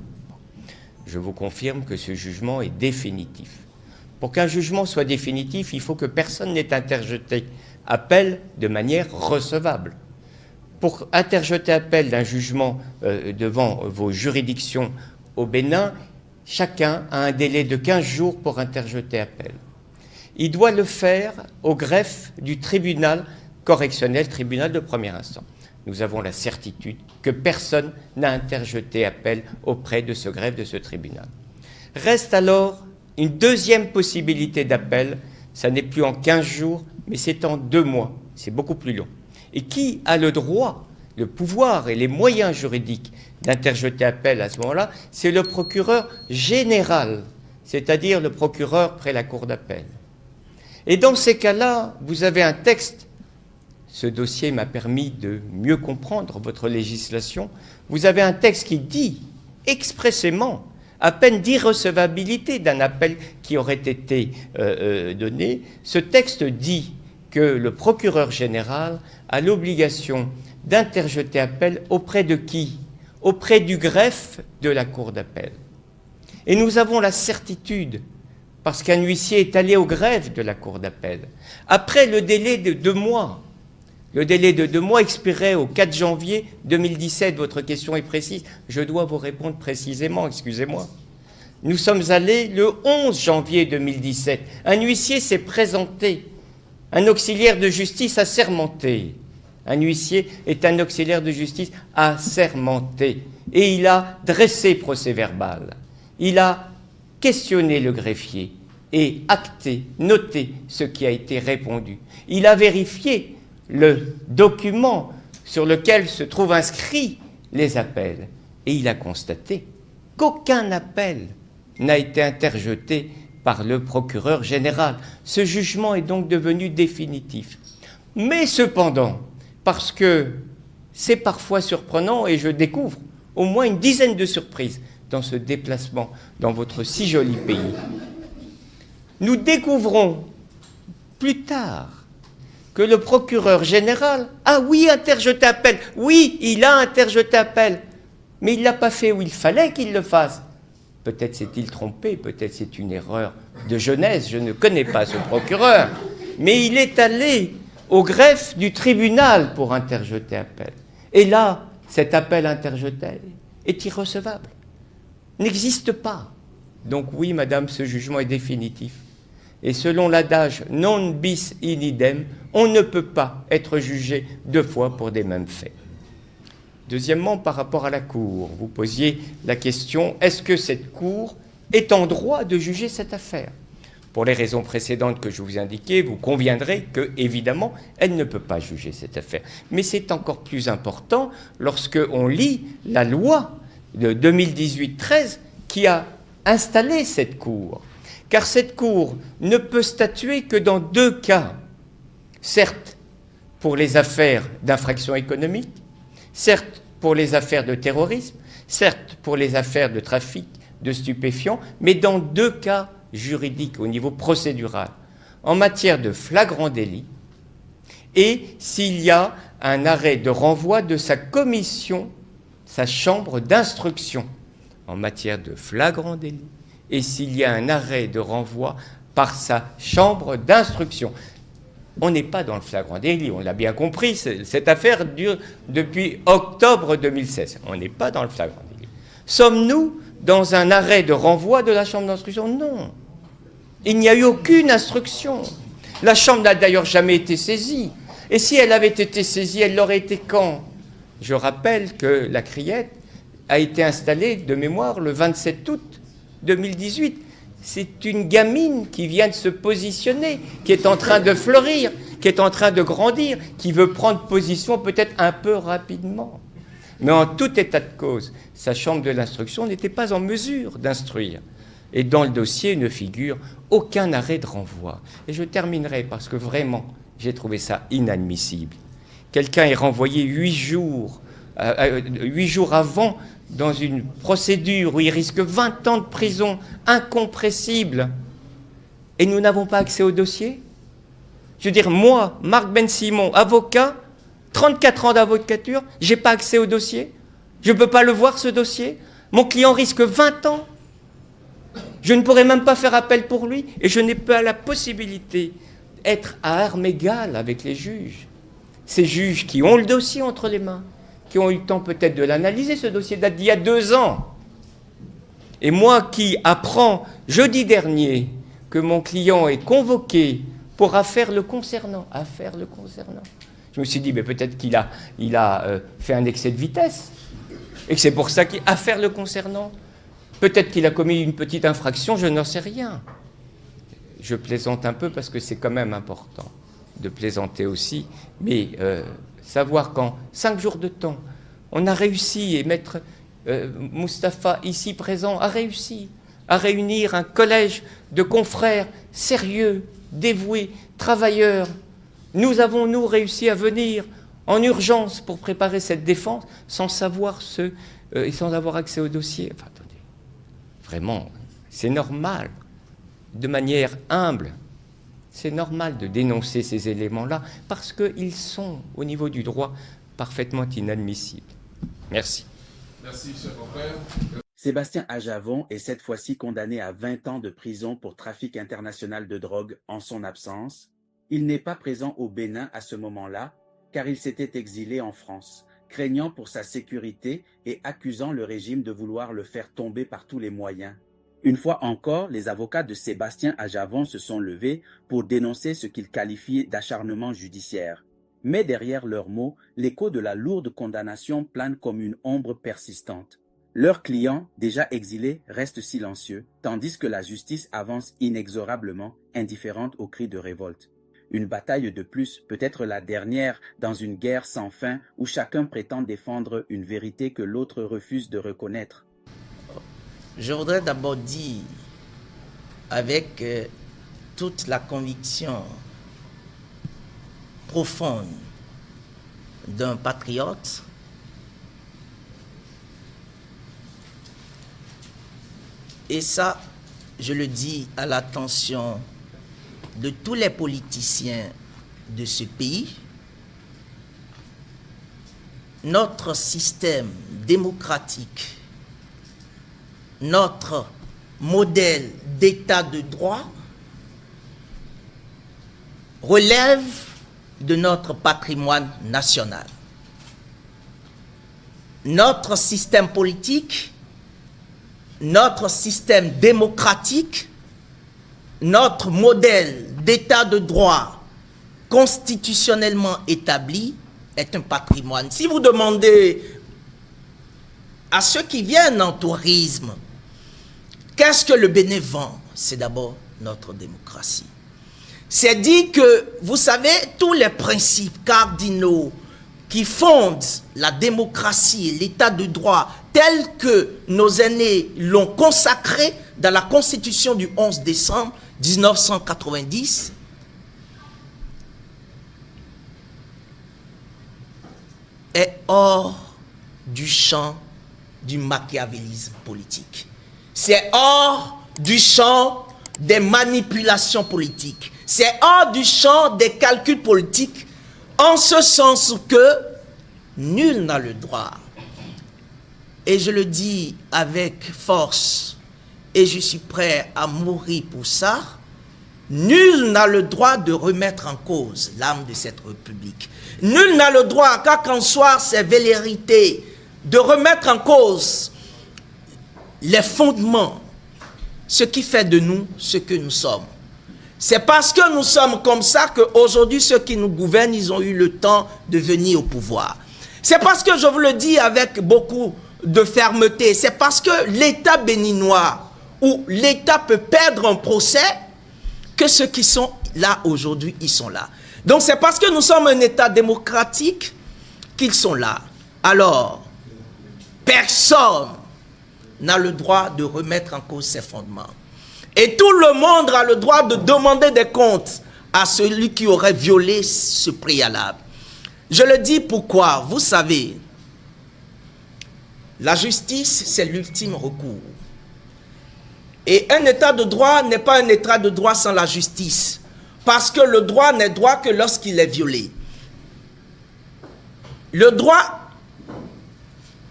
Je vous confirme que ce jugement est définitif. Pour qu'un jugement soit définitif, il faut que personne n'ait interjeté appel de manière recevable. Pour interjeter appel d'un jugement devant vos juridictions au Bénin, chacun a un délai de 15 jours pour interjeter appel. Il doit le faire au greffe du tribunal correctionnel, tribunal de première instance. Nous avons la certitude que personne n'a interjeté appel auprès de ce greffe de ce tribunal. Reste alors une deuxième possibilité d'appel, ça n'est plus en 15 jours, mais c'est en 2 mois, c'est beaucoup plus long. Et qui a le droit, le pouvoir et les moyens juridiques d'interjeter appel à ce moment-là? C'est le procureur général, c'est-à-dire le procureur près la cour d'appel. Et dans ces cas-là, vous avez un texte. Ce dossier m'a permis de mieux comprendre votre législation. Vous avez un texte qui dit expressément, à peine d'irrecevabilité d'un appel qui aurait été donné, ce texte dit que le procureur général a l'obligation d'interjeter appel auprès de qui? Auprès du greffe de la cour d'appel. Et nous avons la certitude, parce qu'un huissier est allé au greffe de la cour d'appel, après le délai de 2 mois. Le délai de 2 mois expirait au 4 janvier 2017. Votre question est précise. Je dois vous répondre précisément, excusez-moi. Nous sommes allés le 11 janvier 2017. Un huissier s'est présenté. Un auxiliaire de justice assermenté. Un huissier est un auxiliaire de justice assermenté. Et il a dressé procès-verbal. Il a questionné le greffier et acté, noté ce qui a été répondu. Il a vérifié le document sur lequel se trouvent inscrits les appels. Et il a constaté qu'aucun appel n'a été interjeté par le procureur général. Ce jugement est donc devenu définitif. Mais cependant, parce que c'est parfois surprenant et je découvre au moins une dizaine de surprises dans ce déplacement dans votre si joli pays, nous découvrons plus tard que le procureur général a, oui, interjeté appel. Oui, il a interjeté appel. Mais il ne l'a pas fait où il fallait qu'il le fasse. Peut-être s'est-il trompé, peut-être c'est une erreur de jeunesse, je ne connais pas ce procureur. Mais il est allé au greffe du tribunal pour interjeter appel. Et là, cet appel interjeté est irrecevable, n'existe pas. Donc oui, madame, ce jugement est définitif. Et selon l'adage « non bis in idem », on ne peut pas être jugé 2 fois pour des mêmes faits. Deuxièmement, par rapport à la Cour, vous posiez la question « est-ce que cette Cour est en droit de juger cette affaire ?» Pour les raisons précédentes que je vous ai indiquées, vous conviendrez que, évidemment, elle ne peut pas juger cette affaire. Mais c'est encore plus important lorsqu'on lit la loi de 2018-13 qui a installé cette Cour. Car cette Cour ne peut statuer que dans 2 cas. Certes, pour les affaires d'infraction économique, certes, pour les affaires de terrorisme, certes, pour les affaires de trafic de stupéfiants, mais dans 2 cas juridiques au niveau procédural, en matière de flagrant délit et s'il y a un arrêt de renvoi de sa commission, sa chambre d'instruction, en matière de flagrant délit et s'il y a un arrêt de renvoi par sa chambre d'instruction. On n'est pas dans le flagrant délit, on l'a bien compris, cette affaire dure depuis octobre 2016. On n'est pas dans le flagrant délit. Sommes-nous dans un arrêt de renvoi de la chambre d'instruction? Non. Il n'y a eu aucune instruction. La chambre n'a d'ailleurs jamais été saisie. Et si elle avait été saisie, elle l'aurait été quand? Je rappelle que la criette a été installée de mémoire le 27 août 2018. C'est une gamine qui vient de se positionner, qui est en train de fleurir, qui est en train de grandir, qui veut prendre position peut-être un peu rapidement. Mais en tout état de cause, sa chambre de l'instruction n'était pas en mesure d'instruire. Et dans le dossier ne figure aucun arrêt de renvoi. Et je terminerai parce que vraiment, j'ai trouvé ça inadmissible. Quelqu'un est renvoyé 8 jours avant dans une procédure où il risque 20 ans de prison incompressible. Et nous n'avons pas accès au dossier? Je veux dire, moi, Marc Ben Simon, avocat, 34 ans d'avocature, je n'ai pas accès au dossier? Je ne peux pas le voir, ce dossier? Mon client risque 20 ans. Je ne pourrai même pas faire appel pour lui et je n'ai pas la possibilité. être à armes égales avec les juges. Ces juges qui ont le dossier entre les mains, qui ont eu le temps peut-être de l'analyser, ce dossier date d'il y a 2 ans. Et moi qui apprends jeudi dernier que mon client est convoqué pour affaire le concernant, je me suis dit, mais peut-être qu'il a fait un excès de vitesse, et que c'est pour ça qu'il affaire le concernant. Peut-être qu'il a commis une petite infraction, je n'en sais rien. Je plaisante un peu parce que c'est quand même important de plaisanter aussi, mais savoir qu'en 5 jours de temps, on a réussi, et maître Moustapha, ici présent, a réussi à réunir un collège de confrères sérieux, dévoués, travailleurs. Nous avons, nous, réussi à venir en urgence pour préparer cette défense sans savoir et sans avoir accès au dossier. Enfin, attendez, vraiment, c'est normal, de manière humble, c'est normal de dénoncer ces éléments-là parce qu'ils sont, au niveau du droit, parfaitement inadmissibles. Merci. Merci, cher confrère. Sébastien Ajavon est cette fois-ci condamné à 20 ans de prison pour trafic international de drogue en son absence. Il n'est pas présent au Bénin à ce moment-là, car il s'était exilé en France, craignant pour sa sécurité et accusant le régime de vouloir le faire tomber par tous les moyens. Une fois encore, les avocats de Sébastien Ajavon se sont levés pour dénoncer ce qu'ils qualifient d'acharnement judiciaire. Mais derrière leurs mots, l'écho de la lourde condamnation plane comme une ombre persistante. Leur client, déjà exilé, reste silencieux, tandis que la justice avance inexorablement, indifférente aux cris de révolte. Une bataille de plus, peut-être la dernière, dans une guerre sans fin où chacun prétend défendre une vérité que l'autre refuse de reconnaître. Je voudrais d'abord dire, avec toute la conviction profonde d'un patriote, et ça, je le dis à l'attention de tous les politiciens de ce pays, notre système démocratique, notre modèle d'état de droit relève de notre patrimoine national. Notre système politique, notre système démocratique, notre modèle d'état de droit constitutionnellement établi est un patrimoine. Si vous demandez à ceux qui viennent en tourisme, qu'est-ce que le Bénin vend? C'est d'abord notre démocratie. C'est dit que, vous savez, tous les principes cardinaux qui fondent la démocratie et l'état de droit tels que nos aînés l'ont consacré dans la Constitution du 11 décembre 1990, est hors du champ du machiavélisme politique. C'est hors du champ des manipulations politiques. C'est hors du champ des calculs politiques, en ce sens que nul n'a le droit, et je le dis avec force, et je suis prêt à mourir pour ça, nul n'a le droit de remettre en cause l'âme de cette République. Nul n'a le droit, qu'a qu'en soit ses velléités, de remettre en cause les fondements, ce qui fait de nous ce que nous sommes. C'est parce que nous sommes comme ça qu'aujourd'hui, ceux qui nous gouvernent, ils ont eu le temps de venir au pouvoir. C'est parce que, je vous le dis avec beaucoup de fermeté, c'est parce que l'État béninois, où l'État peut perdre un procès, que ceux qui sont là aujourd'hui, ils sont là. Donc c'est parce que nous sommes un État démocratique qu'ils sont là. Alors, personne n'a le droit de remettre en cause ses fondements. Et tout le monde a le droit de demander des comptes à celui qui aurait violé ce préalable. Je le dis pourquoi, vous savez, la justice, c'est l'ultime recours. Et un état de droit n'est pas un état de droit sans la justice. Parce que le droit n'est droit que lorsqu'il est violé. Le droit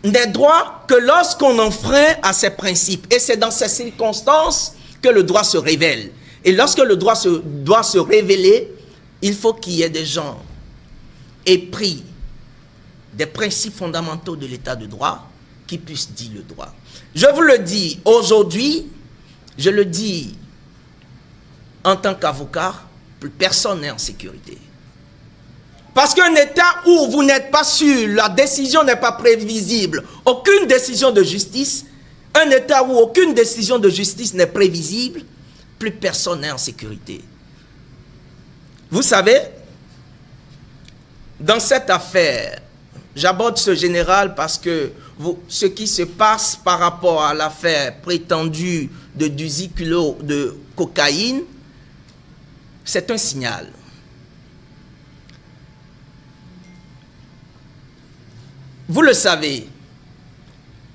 n'est droit que lorsqu'on enfreint à ses principes. Et c'est dans ces circonstances que le droit se révèle. Et lorsque le droit doit se révéler, il faut qu'il y ait des gens épris des principes fondamentaux de l'état de droit qui puissent dire le droit. Je vous le dis aujourd'hui, je le dis en tant qu'avocat, plus personne n'est en sécurité. Parce qu'un État où vous n'êtes pas sûr, la décision n'est pas prévisible, aucune décision de justice, un État où aucune décision de justice n'est prévisible, plus personne n'est en sécurité. Vous savez, dans cette affaire, j'aborde ce général parce que ce qui se passe par rapport à l'affaire prétendue de 18 kilos de cocaïne, c'est un signal. Vous le savez,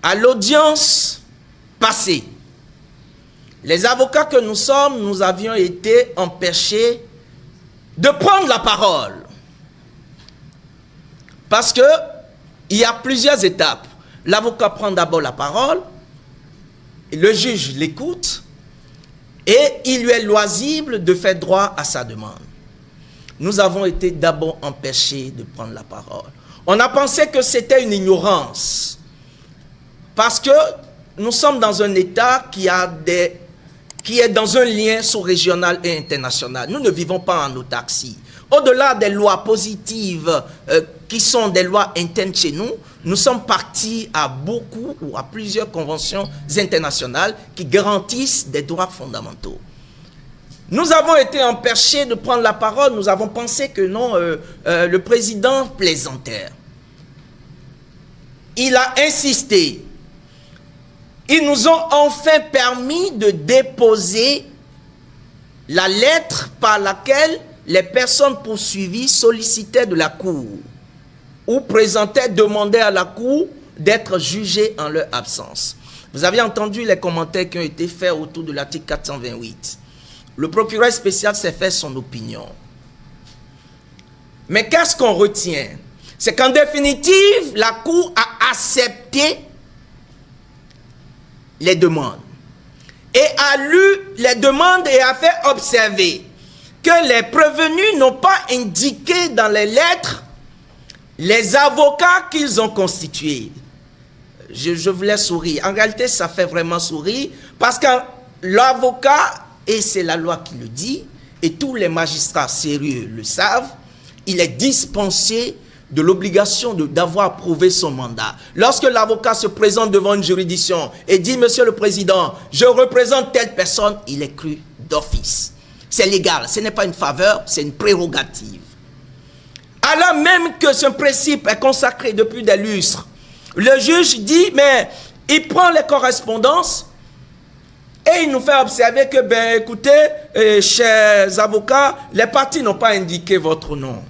à l'audience passée, les avocats que nous sommes, nous avions été empêchés de prendre la parole. Parce que il y a plusieurs étapes. L'avocat prend d'abord la parole, le juge l'écoute, et il lui est loisible de faire droit à sa demande. Nous avons été d'abord empêchés de prendre la parole. On a pensé que c'était une ignorance, parce que nous sommes dans un État qui est dans un lien sous-régional et international. Nous ne vivons pas en autarcie. Au-delà des lois positives qui sont des lois internes chez nous, nous sommes partis à beaucoup ou à plusieurs conventions internationales qui garantissent des droits fondamentaux. Nous avons été empêchés de prendre la parole, nous avons pensé que non, le président plaisantait. Il a insisté. Ils nous ont enfin permis de déposer la lettre par laquelle les personnes poursuivies sollicitaient de la Cour ou présentaient, demandaient à la Cour d'être jugées en leur absence. Vous avez entendu les commentaires qui ont été faits autour de l'article 428. Le procureur spécial s'est fait son opinion. Mais qu'est-ce qu'on retient? C'est qu'en définitive, la Cour a accepté les demandes et a lu les demandes et a fait observer que les prévenus n'ont pas indiqué dans les lettres les avocats qu'ils ont constitués. Je voulais sourire. En réalité, ça fait vraiment sourire parce que l'avocat, et c'est la loi qui le dit, et tous les magistrats sérieux le savent, il est dispensé de l'obligation d'avoir prouvé son mandat. Lorsque l'avocat se présente devant une juridiction et dit « Monsieur le Président, je représente telle personne », il est cru d'office. C'est légal, ce n'est pas une faveur, c'est une prérogative. Alors même que ce principe est consacré depuis des lustres, le juge dit « Mais il prend les correspondances et il nous fait observer que, ben écoutez, chers avocats, les parties n'ont pas indiqué votre nom. »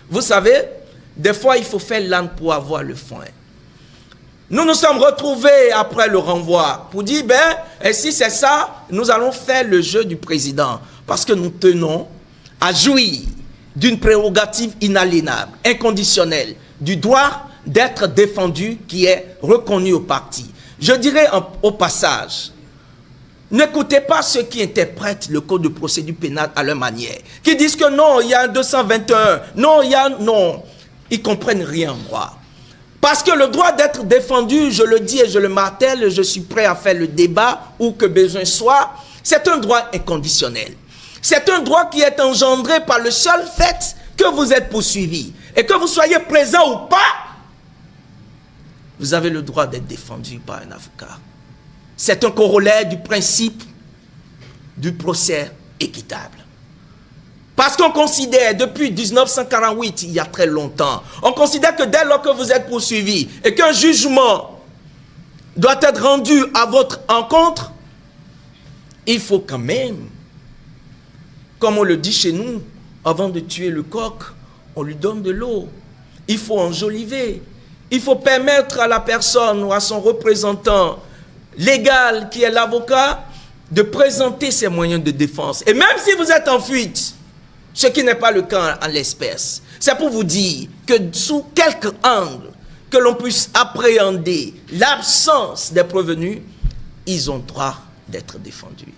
Vous savez, des fois, il faut faire l'âne pour avoir le foin. Nous nous sommes retrouvés après le renvoi pour dire, ben, et si c'est ça, nous allons faire le jeu du président. Parce que nous tenons à jouir d'une prérogative inaliénable, inconditionnelle, du droit d'être défendu qui est reconnu au parti. Je dirais au passage, n'écoutez pas ceux qui interprètent le code de procédure pénale à leur manière, qui disent que non, il y a un 221, non, il y a... Non, ils ne comprennent rien en droit. Parce que le droit d'être défendu, je le dis et je le martèle, je suis prêt à faire le débat où que besoin soit, c'est un droit inconditionnel. C'est un droit qui est engendré par le seul fait que vous êtes poursuivi. Et que vous soyez présent ou pas, vous avez le droit d'être défendu par un avocat. C'est un corollaire du principe du procès équitable. Parce qu'on considère, depuis 1948, il y a très longtemps, on considère que dès lors que vous êtes poursuivi et qu'un jugement doit être rendu à votre encontre, il faut quand même, comme on le dit chez nous, avant de tuer le coq, on lui donne de l'eau. Il faut enjoliver. Il faut permettre à la personne ou à son représentant légal, qui est l'avocat, de présenter ses moyens de défense. Et même si vous êtes en fuite, ce qui n'est pas le cas en l'espèce, c'est pour vous dire que sous quelque angle que l'on puisse appréhender l'absence des prévenus, ils ont droit d'être défendus.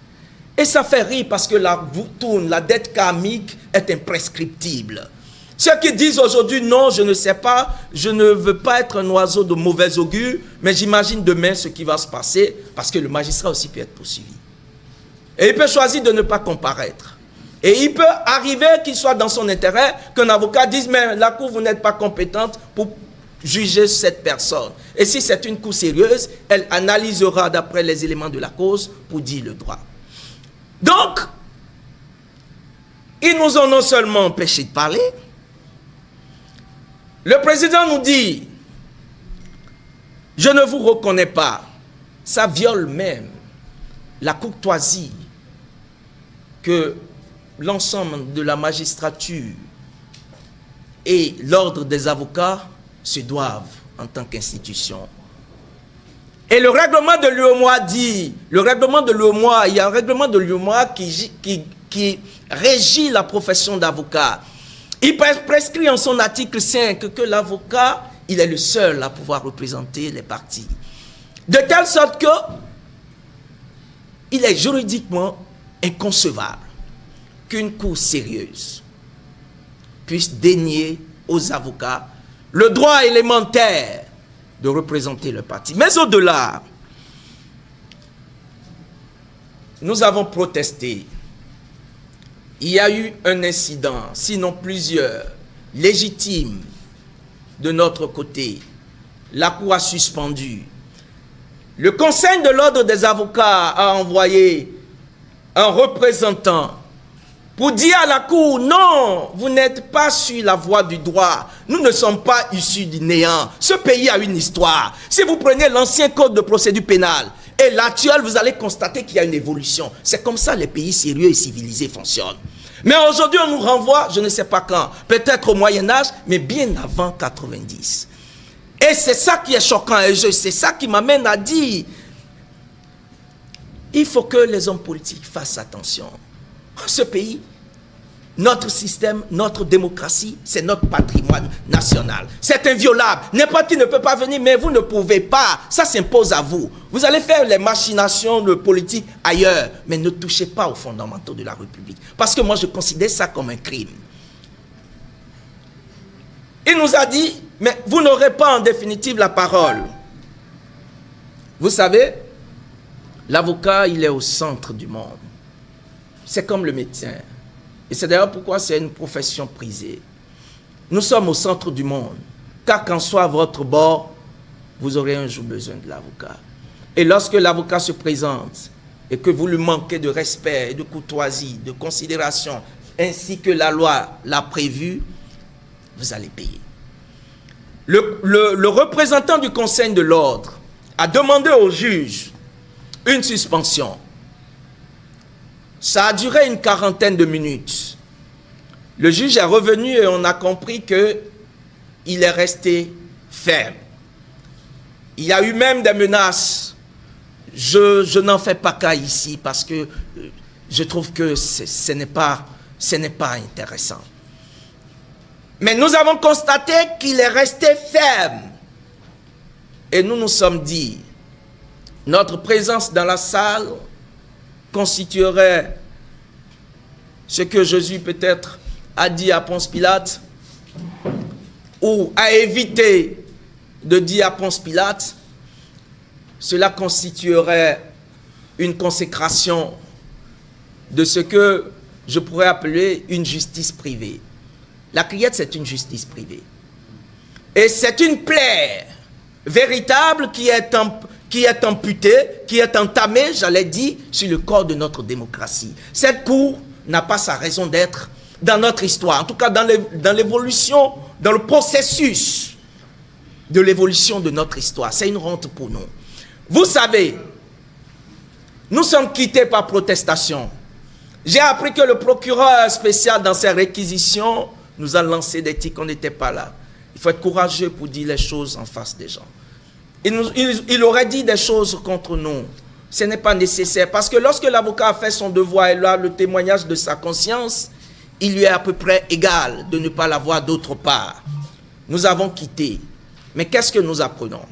Et ça fait rire parce que la dette karmique est imprescriptible. Ceux qui disent aujourd'hui, non, je ne sais pas, je ne veux pas être un oiseau de mauvais augure, mais j'imagine demain ce qui va se passer, parce que le magistrat aussi peut être poursuivi. Et il peut choisir de ne pas comparaître. Et il peut arriver qu'il soit dans son intérêt, qu'un avocat dise, mais la cour, vous n'êtes pas compétente pour juger cette personne. Et si c'est une cour sérieuse, elle analysera d'après les éléments de la cause pour dire le droit. Donc, ils nous ont non seulement empêché de parler, le président nous dit, je ne vous reconnais pas. Ça viole même la courtoisie que l'ensemble de la magistrature et l'ordre des avocats se doivent en tant qu'institution. Et le règlement de l'UEMOA dit, il y a un règlement de l'UEMOA qui régit la profession d'avocat. Il prescrit en son article 5 que l'avocat, il est le seul à pouvoir représenter les parties. De telle sorte que il est juridiquement inconcevable qu'une cour sérieuse puisse dénier aux avocats le droit élémentaire de représenter le parti. Mais au-delà, nous avons protesté. Il y a eu un incident, sinon plusieurs, légitimes de notre côté. La Cour a suspendu. Le Conseil de l'ordre des avocats a envoyé un représentant pour dire à la Cour, non, vous n'êtes pas sur la voie du droit. Nous ne sommes pas issus du néant. Ce pays a une histoire. Si vous prenez l'ancien code de procédure pénale et l'actuel, vous allez constater qu'il y a une évolution. C'est comme ça les pays sérieux et civilisés fonctionnent. Mais aujourd'hui, on nous renvoie, je ne sais pas quand, peut-être au Moyen-Âge, mais bien avant 90. Et c'est ça qui est choquant, et c'est ça qui m'amène à dire, il faut que les hommes politiques fassent attention. Ce pays, notre système, notre démocratie, c'est notre patrimoine national. C'est inviolable. N'importe qui ne peut pas venir, mais vous ne pouvez pas. Ça s'impose à vous. Vous allez faire les machinations de politique ailleurs, mais ne touchez pas aux fondamentaux de la République. Parce que moi, je considère ça comme un crime. Il nous a dit, mais vous n'aurez pas en définitive la parole. Vous savez, l'avocat, il est au centre du monde. C'est comme le médecin. Et c'est d'ailleurs pourquoi c'est une profession prisée. Nous sommes au centre du monde. Car qu'en soit à votre bord, vous aurez un jour besoin de l'avocat. Et lorsque l'avocat se présente et que vous lui manquez de respect, de courtoisie, de considération, ainsi que la loi l'a prévu, vous allez payer. Le représentant du Conseil de l'ordre a demandé au juge une suspension. Ça a duré une quarantaine de minutes. Le juge est revenu et on a compris qu'il est resté ferme. Il y a eu même des menaces. Je n'en fais pas cas ici parce que je trouve que ce n'est pas intéressant. Mais nous avons constaté qu'il est resté ferme. Et nous nous sommes dit, notre présence dans la salle constituerait ce que Jésus peut-être a dit à Ponce Pilate ou a évité de dire à Ponce Pilate. Cela constituerait une consécration de ce que je pourrais appeler une justice privée. La criette, c'est une justice privée. Et c'est une plaie véritable qui est amputée, qui est entamée, j'allais dire, sur le corps de notre démocratie. Cette cour n'a pas sa raison d'être dans notre histoire, en tout cas dans l'évolution, dans le processus de l'évolution de notre histoire. C'est une honte pour nous. Vous savez, nous sommes quittés par protestation. J'ai appris que le procureur spécial, dans ses réquisitions, nous a lancé des tirs qu'on n'était pas là. Il faut être courageux pour dire les choses en face des gens. Il aurait dit des choses contre nous. Ce n'est pas nécessaire. Parce que lorsque l'avocat a fait son devoir et là, le témoignage de sa conscience, il lui est à peu près égal de ne pas l'avoir d'autre part. Nous avons quitté. Mais qu'est-ce que nous apprenons?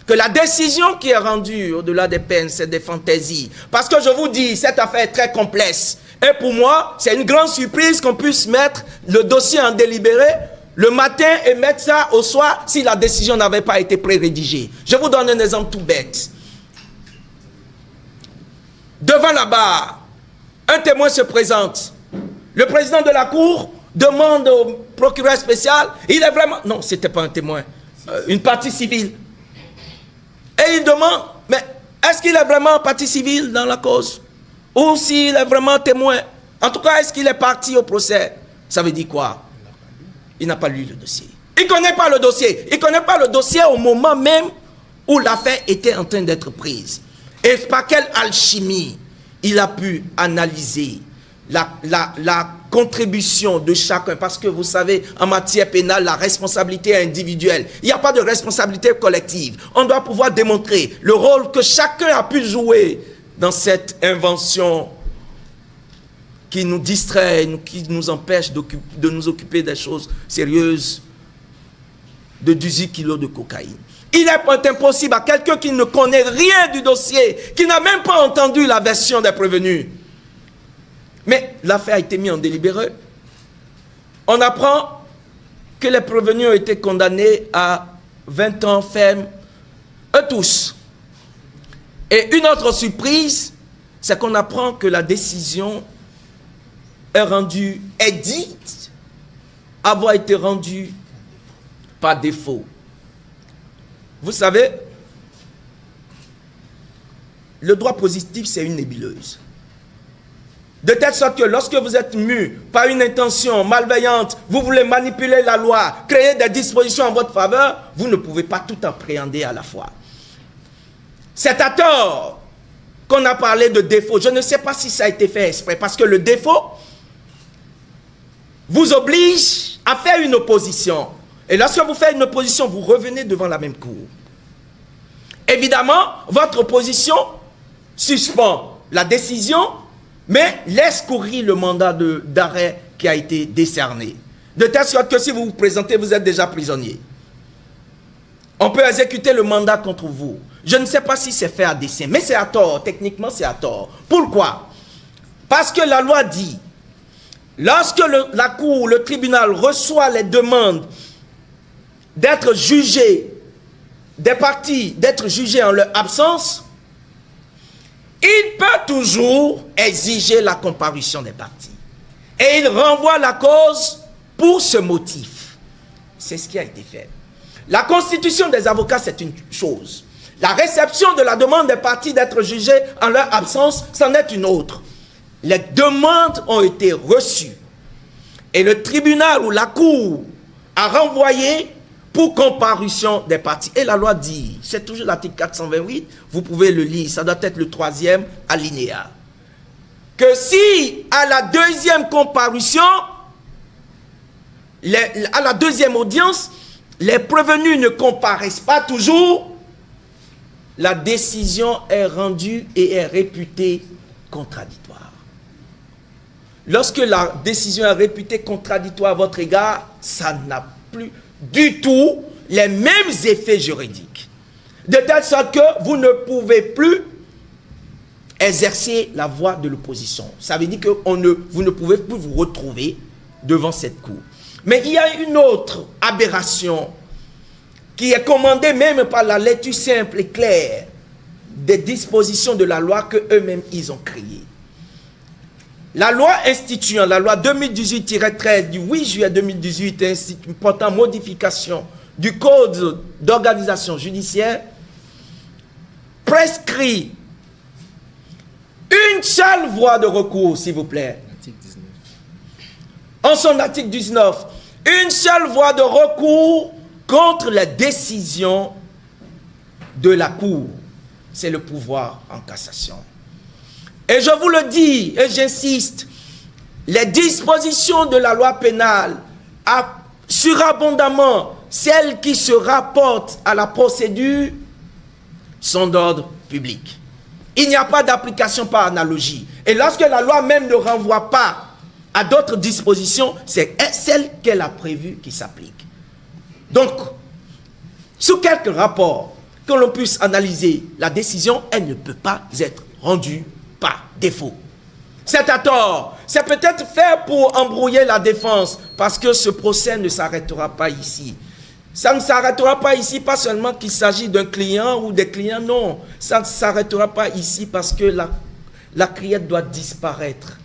que la décision qui est rendue au-delà des peines, c'est des fantaisies. Parce que je vous dis, cette affaire est très complexe. Et pour moi, c'est une grande surprise qu'on puisse mettre le dossier en délibéré le matin et mettre ça au soir si la décision n'avait pas été pré-rédigée. Je vous donne un exemple tout bête. Devant la barre, un témoin se présente. Le président de la cour demande au procureur spécial, il est vraiment... Non, ce n'était pas un témoin, une partie civile. Et il demande, mais est-ce qu'il est vraiment partie civile dans la cause? Ou s'il est vraiment témoin? En tout cas, est-ce qu'il est parti au procès? Ça veut dire quoi? Il n'a pas lu le dossier. Il ne connaît pas le dossier. Il ne connaît pas le dossier au moment même où l'affaire était en train d'être prise. Et par quelle alchimie il a pu analyser la contribution de chacun. Parce que vous savez, en matière pénale, la responsabilité est individuelle. Il n'y a pas de responsabilité collective. On doit pouvoir démontrer le rôle que chacun a pu jouer dans cette invention qui nous distrait, qui nous empêche de nous occuper des choses sérieuses, de 18 kilos de cocaïne. Il est impossible à quelqu'un qui ne connaît rien du dossier, qui n'a même pas entendu la version des prévenus. Mais l'affaire a été mise en délibéré. On apprend que les prévenus ont été condamnés à 20 ans ferme, eux tous. Et une autre surprise, c'est qu'on apprend que la décision est dite avoir été rendue par défaut. Vous savez, le droit positif, c'est une nébuleuse. De telle sorte que lorsque vous êtes mu par une intention malveillante, vous voulez manipuler la loi, créer des dispositions en votre faveur, vous ne pouvez pas tout appréhender à la fois. C'est à tort qu'on a parlé de défaut. Je ne sais pas si ça a été fait exprès, parce que le défaut vous oblige à faire une opposition. Et lorsque vous faites une opposition, vous revenez devant la même cour. Évidemment, votre opposition suspend la décision, mais laisse courir le mandat d'arrêt qui a été décerné. De telle sorte que si vous vous présentez, vous êtes déjà prisonnier. On peut exécuter le mandat contre vous. Je ne sais pas si c'est fait à dessein, mais c'est à tort. Techniquement, c'est à tort. Pourquoi? Parce que la loi dit, lorsque la cour, le tribunal reçoit les demandes d'être jugés, des parties d'être jugés en leur absence, il peut toujours exiger la comparution des parties. Et il renvoie la cause pour ce motif. C'est ce qui a été fait. La constitution des avocats, c'est une chose. La réception de la demande des parties d'être jugées en leur absence, c'en est une autre. Les demandes ont été reçues. Et le tribunal ou la cour a renvoyé pour comparution des parties. Et la loi dit, c'est toujours l'article 428, vous pouvez le lire, ça doit être le 3e alinéa, que si à la deuxième comparution, à la deuxième audience, les prévenus ne comparaissent pas toujours, la décision est rendue et est réputée contradictoire. Lorsque la décision est réputée contradictoire à votre égard, ça n'a plus du tout les mêmes effets juridiques. De telle sorte que vous ne pouvez plus exercer la voie de l'opposition. Ça veut dire que vous ne pouvez plus vous retrouver devant cette cour. Mais il y a une autre aberration qui est commandée même par la lecture simple et claire des dispositions de la loi qu'eux-mêmes ils ont créées. La loi instituant, la loi 2018-13 du 8 juillet 2018 portant modification du code d'organisation judiciaire prescrit une seule voie de recours, s'il vous plaît. En son article 19, une seule voie de recours contre les décisions de la Cour. C'est le pouvoir en cassation. Et je vous le dis, et j'insiste, les dispositions de la loi pénale, surabondamment celles qui se rapportent à la procédure, sont d'ordre public. Il n'y a pas d'application par analogie. Et lorsque la loi même ne renvoie pas à d'autres dispositions, c'est celle qu'elle a prévue qui s'applique. Donc, sous quelque rapport, que l'on puisse analyser la décision, elle ne peut pas être rendue par défaut. C'est à tort. C'est peut-être fait pour embrouiller la défense, parce que ce procès ne s'arrêtera pas ici. Ça ne s'arrêtera pas ici, pas seulement qu'il s'agit d'un client ou des clients, non. Ça ne s'arrêtera pas ici parce que la criette doit disparaître.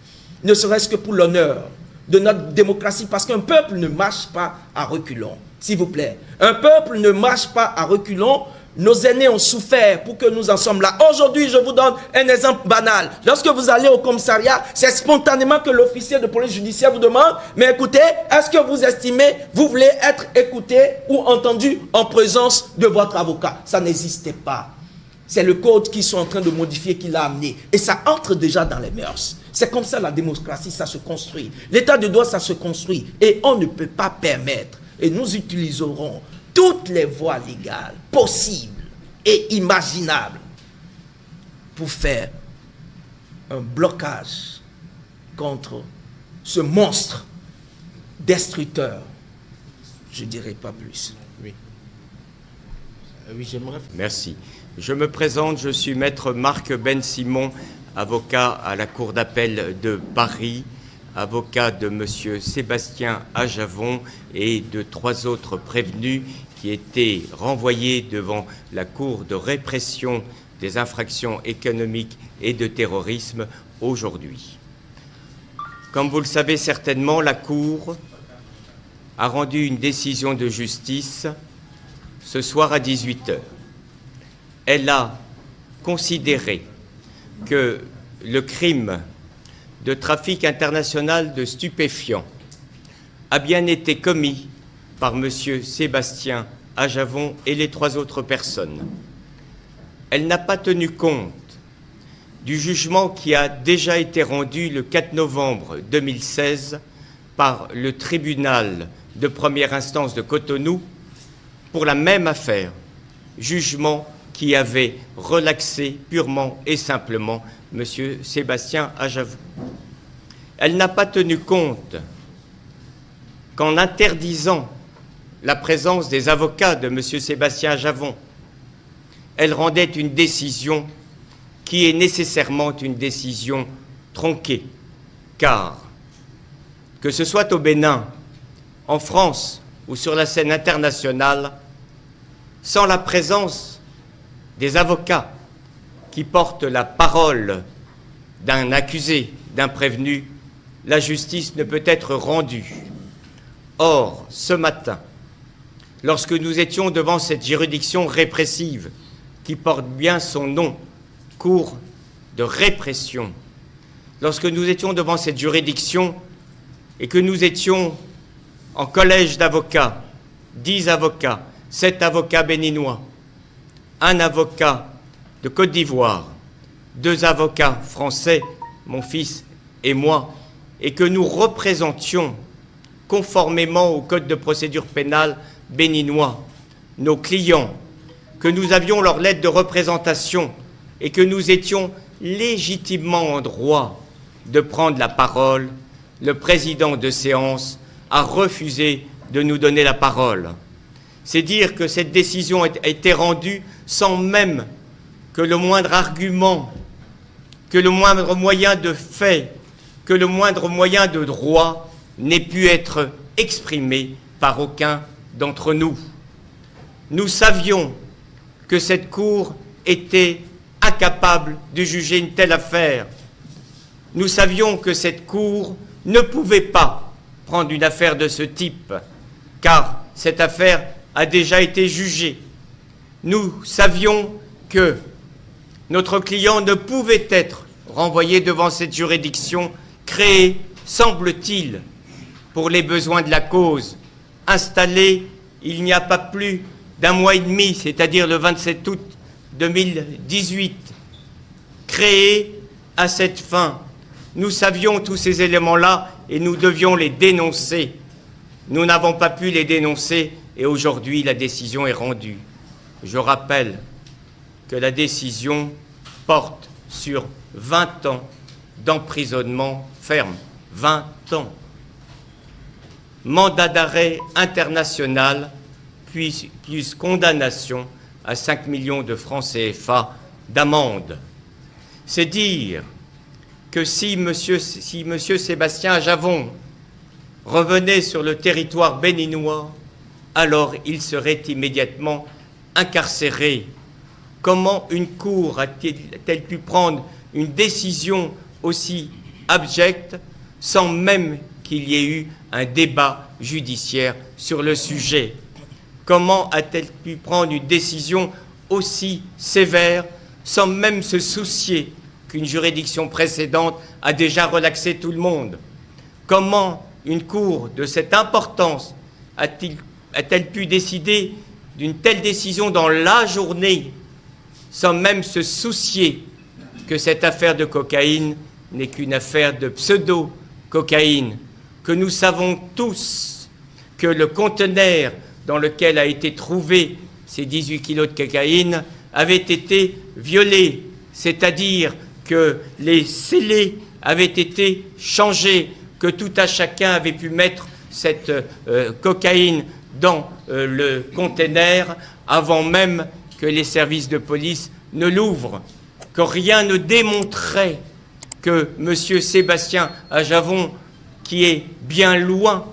Ne serait-ce que pour l'honneur de notre démocratie, parce qu'un peuple ne marche pas à reculons. S'il vous plaît. Un peuple ne marche pas à reculons. Nos aînés ont souffert pour que nous en sommes là. Aujourd'hui, je vous donne un exemple banal. Lorsque vous allez au commissariat, c'est spontanément que l'officier de police judiciaire vous demande, mais écoutez, est-ce que vous estimez, vous voulez être écouté ou entendu en présence de votre avocat? Ça n'existait pas. C'est le code qu'ils sont en train de modifier qui l'a amené. Et ça entre déjà dans les mœurs. C'est comme ça la démocratie, ça se construit. L'état de droit, ça se construit. Et on ne peut pas permettre, et nous utiliserons toutes les voies légales possibles et imaginables pour faire un blocage contre ce monstre destructeur. Je ne dirai pas plus. Oui. Oui, j'aimerais. Merci. Je me présente, je suis maître Marc Ben-Simon, avocat à la Cour d'appel de Paris, avocat de M. Sébastien Ajavon et de 3 autres prévenus qui étaient renvoyés devant la Cour de répression des infractions économiques et de terrorisme aujourd'hui. Comme vous le savez certainement, la Cour a rendu une décision de justice ce soir à 18 h. Elle a considéré que le crime de trafic international de stupéfiants a bien été commis par M. Sébastien Ajavon et les 3 autres personnes. Elle n'a pas tenu compte du jugement qui a déjà été rendu le 4 novembre 2016 par le tribunal de première instance de Cotonou pour la même affaire, jugement qui avait relaxé purement et simplement M. Sébastien Ajavon. Elle n'a pas tenu compte qu'en interdisant la présence des avocats de M. Sébastien Ajavon, elle rendait une décision qui est nécessairement une décision tronquée, car que ce soit au Bénin, en France ou sur la scène internationale, sans la présence des avocats qui portent la parole d'un accusé, d'un prévenu, la justice ne peut être rendue. Or, ce matin, lorsque nous étions devant cette juridiction répressive qui porte bien son nom, Cour de répression, lorsque nous étions devant cette juridiction et que nous étions en collège d'avocats, 10 avocats, 7 avocats béninois, 1 avocat de Côte d'Ivoire, 2 avocats français, mon fils et moi, et que nous représentions, conformément au Code de procédure pénale béninois, nos clients, que nous avions leur lettre de représentation et que nous étions légitimement en droit de prendre la parole, le président de séance a refusé de nous donner la parole. C'est dire que cette décision a été rendue sans même que le moindre argument, que le moindre moyen de fait, que le moindre moyen de droit n'ait pu être exprimé par aucun d'entre nous. Nous savions que cette Cour était incapable de juger une telle affaire. Nous savions que cette Cour ne pouvait pas prendre une affaire de ce type, car cette affaire a déjà été jugée. Nous savions que notre client ne pouvait être renvoyé devant cette juridiction créée, semble-t-il, pour les besoins de la cause, installée il n'y a pas plus d'1 mois et demi, c'est-à-dire le 27 août 2018, créée à cette fin. Nous savions tous ces éléments-là et nous devions les dénoncer. Nous n'avons pas pu les dénoncer et aujourd'hui la décision est rendue. Je rappelle que la décision porte sur 20 ans d'emprisonnement ferme. 20 ans. Mandat d'arrêt international, puis condamnation à 5 millions de francs CFA d'amende. C'est dire que si M. Sébastien Ajavon revenait sur le territoire béninois, alors il serait immédiatement incarcéré. Comment une cour a-t-elle pu prendre une décision aussi abjecte sans même qu'il y ait eu un débat judiciaire sur le sujet? Comment a-t-elle pu prendre une décision aussi sévère sans même se soucier qu'une juridiction précédente a déjà relaxé tout le monde? Comment une cour de cette importance a-t-elle pu décider d'une telle décision dans la journée sans même se soucier que cette affaire de cocaïne n'est qu'une affaire de pseudo-cocaïne, que nous savons tous que le conteneur dans lequel a été trouvé ces 18 kilos de cocaïne avait été violé, c'est-à-dire que les scellés avaient été changés, que tout à chacun avait pu mettre cette cocaïne dans le conteneur avant même que les services de police ne l'ouvrent, que rien ne démontrait que M. Sébastien Ajavon, qui est bien loin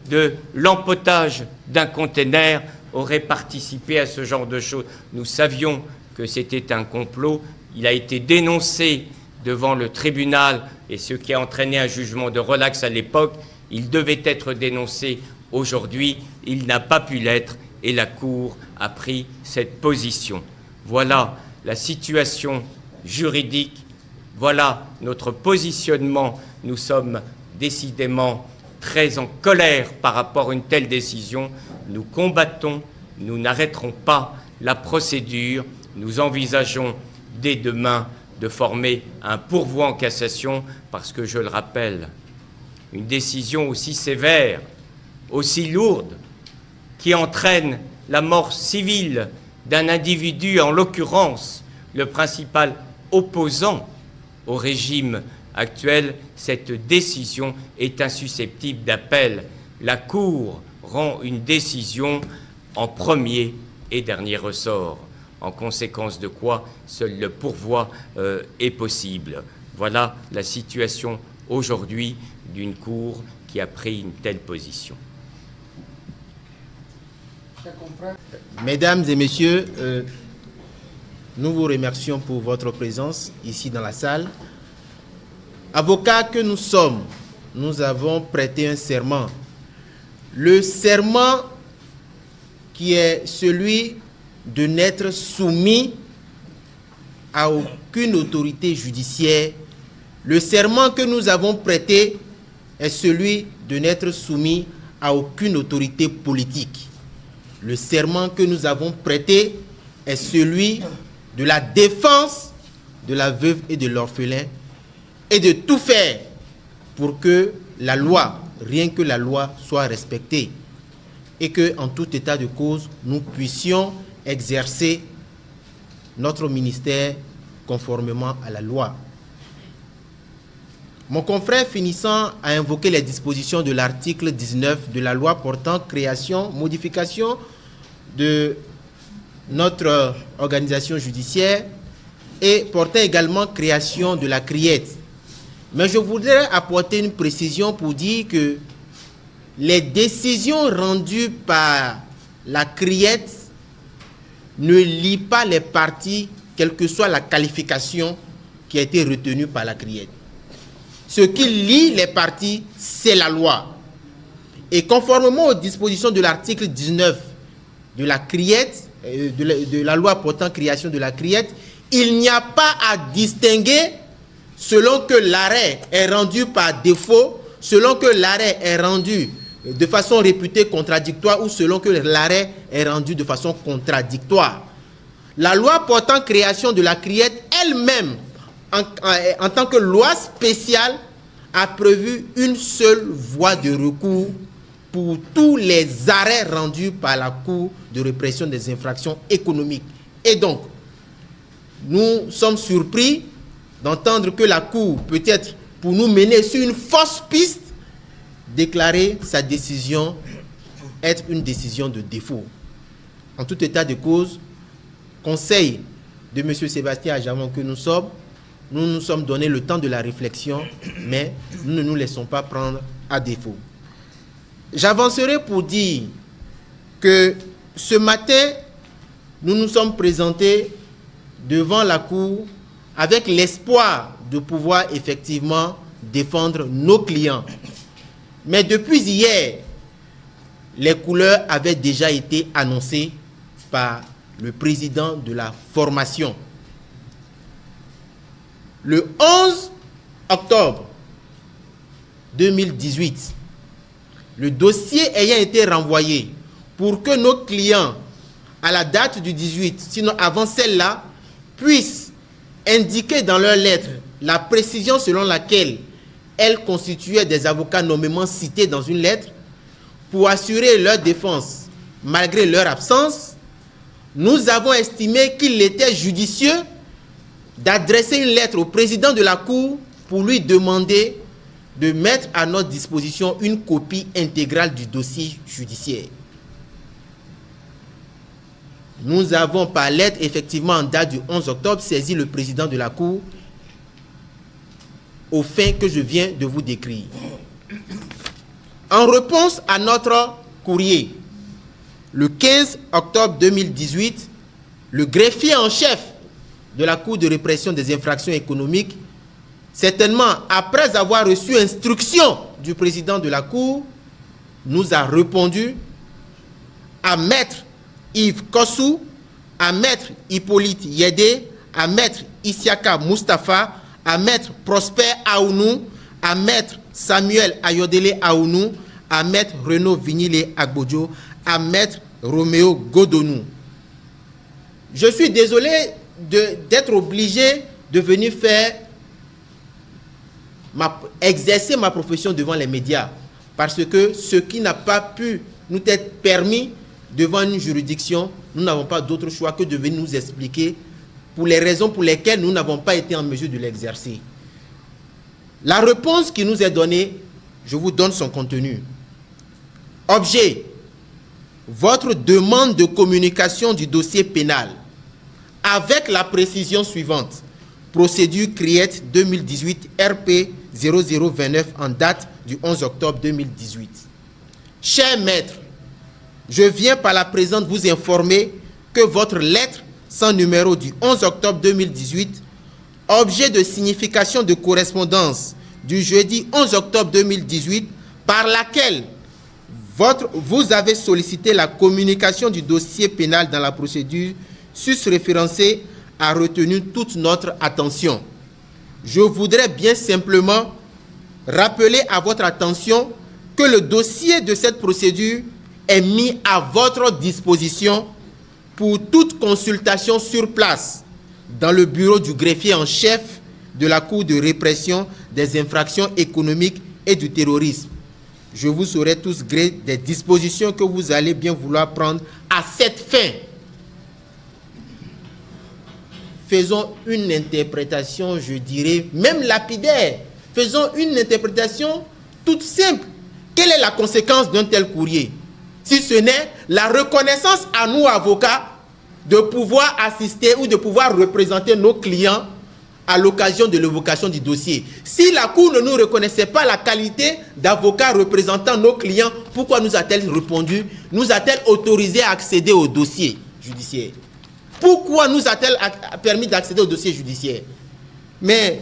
de l'empotage d'un conteneur, aurait participé à ce genre de choses. Nous savions que c'était un complot. Il a été dénoncé devant le tribunal, et ce qui a entraîné un jugement de relax à l'époque. Il devait être dénoncé aujourd'hui. Il n'a pas pu l'être, et la Cour a pris cette position. Voilà la situation juridique. Voilà notre positionnement. Nous sommes décidément très en colère par rapport à une telle décision. Nous combattons, nous n'arrêterons pas la procédure. Nous envisageons dès demain de former un pourvoi en cassation parce que, je le rappelle, une décision aussi sévère, aussi lourde, qui entraîne la mort civile d'un individu, en l'occurrence le principal opposant au régime actuel, cette décision est insusceptible d'appel. La Cour rend une décision en premier et dernier ressort, en conséquence de quoi seul le pourvoi est possible. Voilà la situation aujourd'hui d'une Cour qui a pris une telle position. Mesdames et messieurs, nous vous remercions pour votre présence ici dans la salle. Avocats que nous sommes, nous avons prêté un serment. Le serment qui est celui de n'être soumis à aucune autorité judiciaire. Le serment que nous avons prêté est celui de n'être soumis à aucune autorité politique. Le serment que nous avons prêté est celui de la défense de la veuve et de l'orphelin et de tout faire pour que la loi, rien que la loi, soit respectée et que, en tout état de cause, nous puissions exercer notre ministère conformément à la loi. Mon confrère, finissant, a invoqué les dispositions de l'article 19 de la loi portant création, modification de notre organisation judiciaire et portant également création de la CRIET. Mais je voudrais apporter une précision pour dire que les décisions rendues par la CRIET ne lient pas les parties, quelle que soit la qualification qui a été retenue par la CRIET. Ce qui lie les parties, c'est la loi. Et conformément aux dispositions de l'article 19 de la CRIET, de la loi portant création de la CRIET, il n'y a pas à distinguer selon que l'arrêt est rendu par défaut, selon que l'arrêt est rendu de façon réputée contradictoire ou selon que l'arrêt est rendu de façon contradictoire. La loi portant création de la CRIET elle-même, en tant que loi spéciale, a prévu une seule voie de recours pour tous les arrêts rendus par la Cour de répression des infractions économiques. Et donc, nous sommes surpris d'entendre que la Cour, peut-être pour nous mener sur une fausse piste, déclarer sa décision être une décision de défaut. En tout état de cause, conseil de M. Sébastien Adjavon que nous nous sommes donné le temps de la réflexion, mais nous ne nous laissons pas prendre à défaut. J'avancerai pour dire que ce matin, nous nous sommes présentés devant la Cour avec l'espoir de pouvoir effectivement défendre nos clients. Mais depuis hier, les couleurs avaient déjà été annoncées par le président de la formation. Le 11 octobre 2018, le dossier ayant été renvoyé pour que nos clients, à la date du 18, sinon avant celle-là, puissent indiquer dans leur lettre la précision selon laquelle elles constituaient des avocats nommément cités dans une lettre pour assurer leur défense malgré leur absence, nous avons estimé qu'il était judicieux d'adresser une lettre au président de la Cour pour lui demander de mettre à notre disposition une copie intégrale du dossier judiciaire. Nous avons par lettre, effectivement, en date du 11 octobre, saisi le président de la Cour aux fins que je viens de vous décrire. En réponse à notre courrier, le 15 octobre 2018, le greffier en chef de la Cour de répression des infractions économiques, certainement après avoir reçu instruction du président de la Cour, nous a répondu à Maître Yves Kossou, à Maître Hippolyte Yédé, à Maître Isiaka Mustafa, à Maître Prosper Aounou, à Maître Samuel Ayodele Aounou, à Maître Renaud Vignile Agbodjo, à Maître Roméo Godonou. Je suis désolé d'être obligé de venir exercer ma profession devant les médias, parce que ce qui n'a pas pu nous être permis devant une juridiction, nous n'avons pas d'autre choix que de venir nous expliquer pour les raisons pour lesquelles nous n'avons pas été en mesure de l'exercer. La réponse qui nous est donnée, je vous donne son contenu. Objet: votre demande de communication du dossier pénal avec la précision suivante. Procédure Criette 2018 RP 0029 en date du 11 octobre 2018. Cher maître, je viens par la présente vous informer que votre lettre sans numéro du 11 octobre 2018, objet de signification de correspondance du jeudi 11 octobre 2018, par laquelle vous avez sollicité la communication du dossier pénal dans la procédure sus-référencée, a retenu toute notre attention. Je voudrais bien simplement rappeler à votre attention que le dossier de cette procédure est mis à votre disposition pour toute consultation sur place dans le bureau du greffier en chef de la Cour de répression des infractions économiques et du terrorisme. Je vous saurai tous gré des dispositions que vous allez bien vouloir prendre à cette fin. Faisons une interprétation, je dirais, même lapidaire. Faisons une interprétation toute simple. Quelle est la conséquence d'un tel courrier? Si ce n'est la reconnaissance à nous, avocats, de pouvoir assister ou de pouvoir représenter nos clients à l'occasion de l'évocation du dossier. Si la Cour ne nous reconnaissait pas la qualité d'avocat représentant nos clients, pourquoi nous a-t-elle répondu? Nous a-t-elle autorisé à accéder au dossier judiciaire? Pourquoi nous a-t-elle permis d'accéder au dossier judiciaire? Mais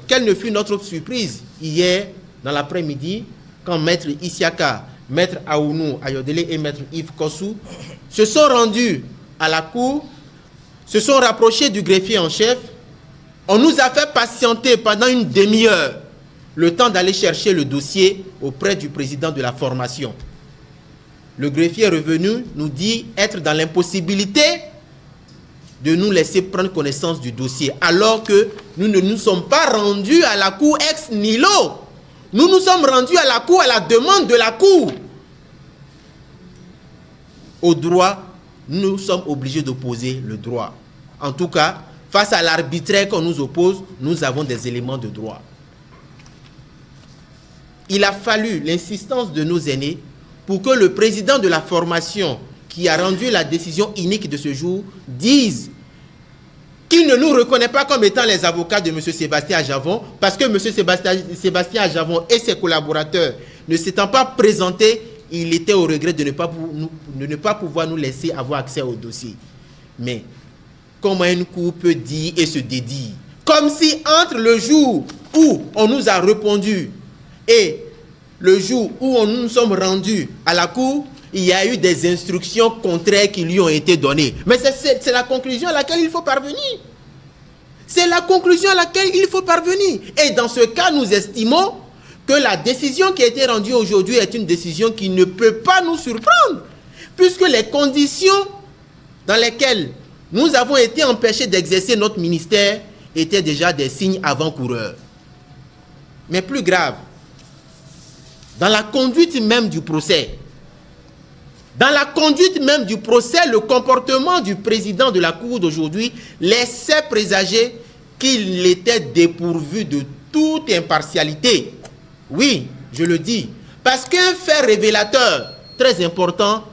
quelle ne fut notre surprise hier, dans l'après-midi, quand Maître Isiaka, Maître Aounou Ayodele et Maître Yves Kossou se sont rendus à la Cour, se sont rapprochés du greffier en chef. On nous a fait patienter pendant une demi-heure le temps d'aller chercher le dossier auprès du président de la formation. Le greffier est revenu nous dit être dans l'impossibilité de nous laisser prendre connaissance du dossier, alors que nous ne nous sommes pas rendus à la Cour ex nihilo. Nous nous sommes rendus à la Cour à la demande de la Cour. Au droit, nous sommes obligés d'opposer le droit. En tout cas, face à l'arbitraire qu'on nous oppose, nous avons des éléments de droit. Il a fallu l'insistance de nos aînés pour que le président de la formation, qui a rendu la décision inique de ce jour, dise qui ne nous reconnaît pas comme étant les avocats de M. Sébastien Adjavon, parce que M. Sébastien Adjavon et ses collaborateurs ne s'étant pas présentés, il était au regret de ne pas pouvoir nous laisser avoir accès au dossier. Mais comment une cour peut dire et se dédire? Comme si entre le jour où on nous a répondu et le jour où nous nous sommes rendus à la cour, il y a eu des instructions contraires qui lui ont été données. Mais c'est la conclusion à laquelle il faut parvenir. C'est la conclusion à laquelle il faut parvenir. Et dans ce cas, nous estimons que la décision qui a été rendue aujourd'hui est une décision qui ne peut pas nous surprendre, puisque les conditions dans lesquelles nous avons été empêchés d'exercer notre ministère étaient déjà des signes avant-coureurs. Mais plus grave, dans la conduite même du procès, le comportement du président de la Cour d'aujourd'hui laissait présager qu'il était dépourvu de toute impartialité. Oui, je le dis, parce qu'un fait révélateur très important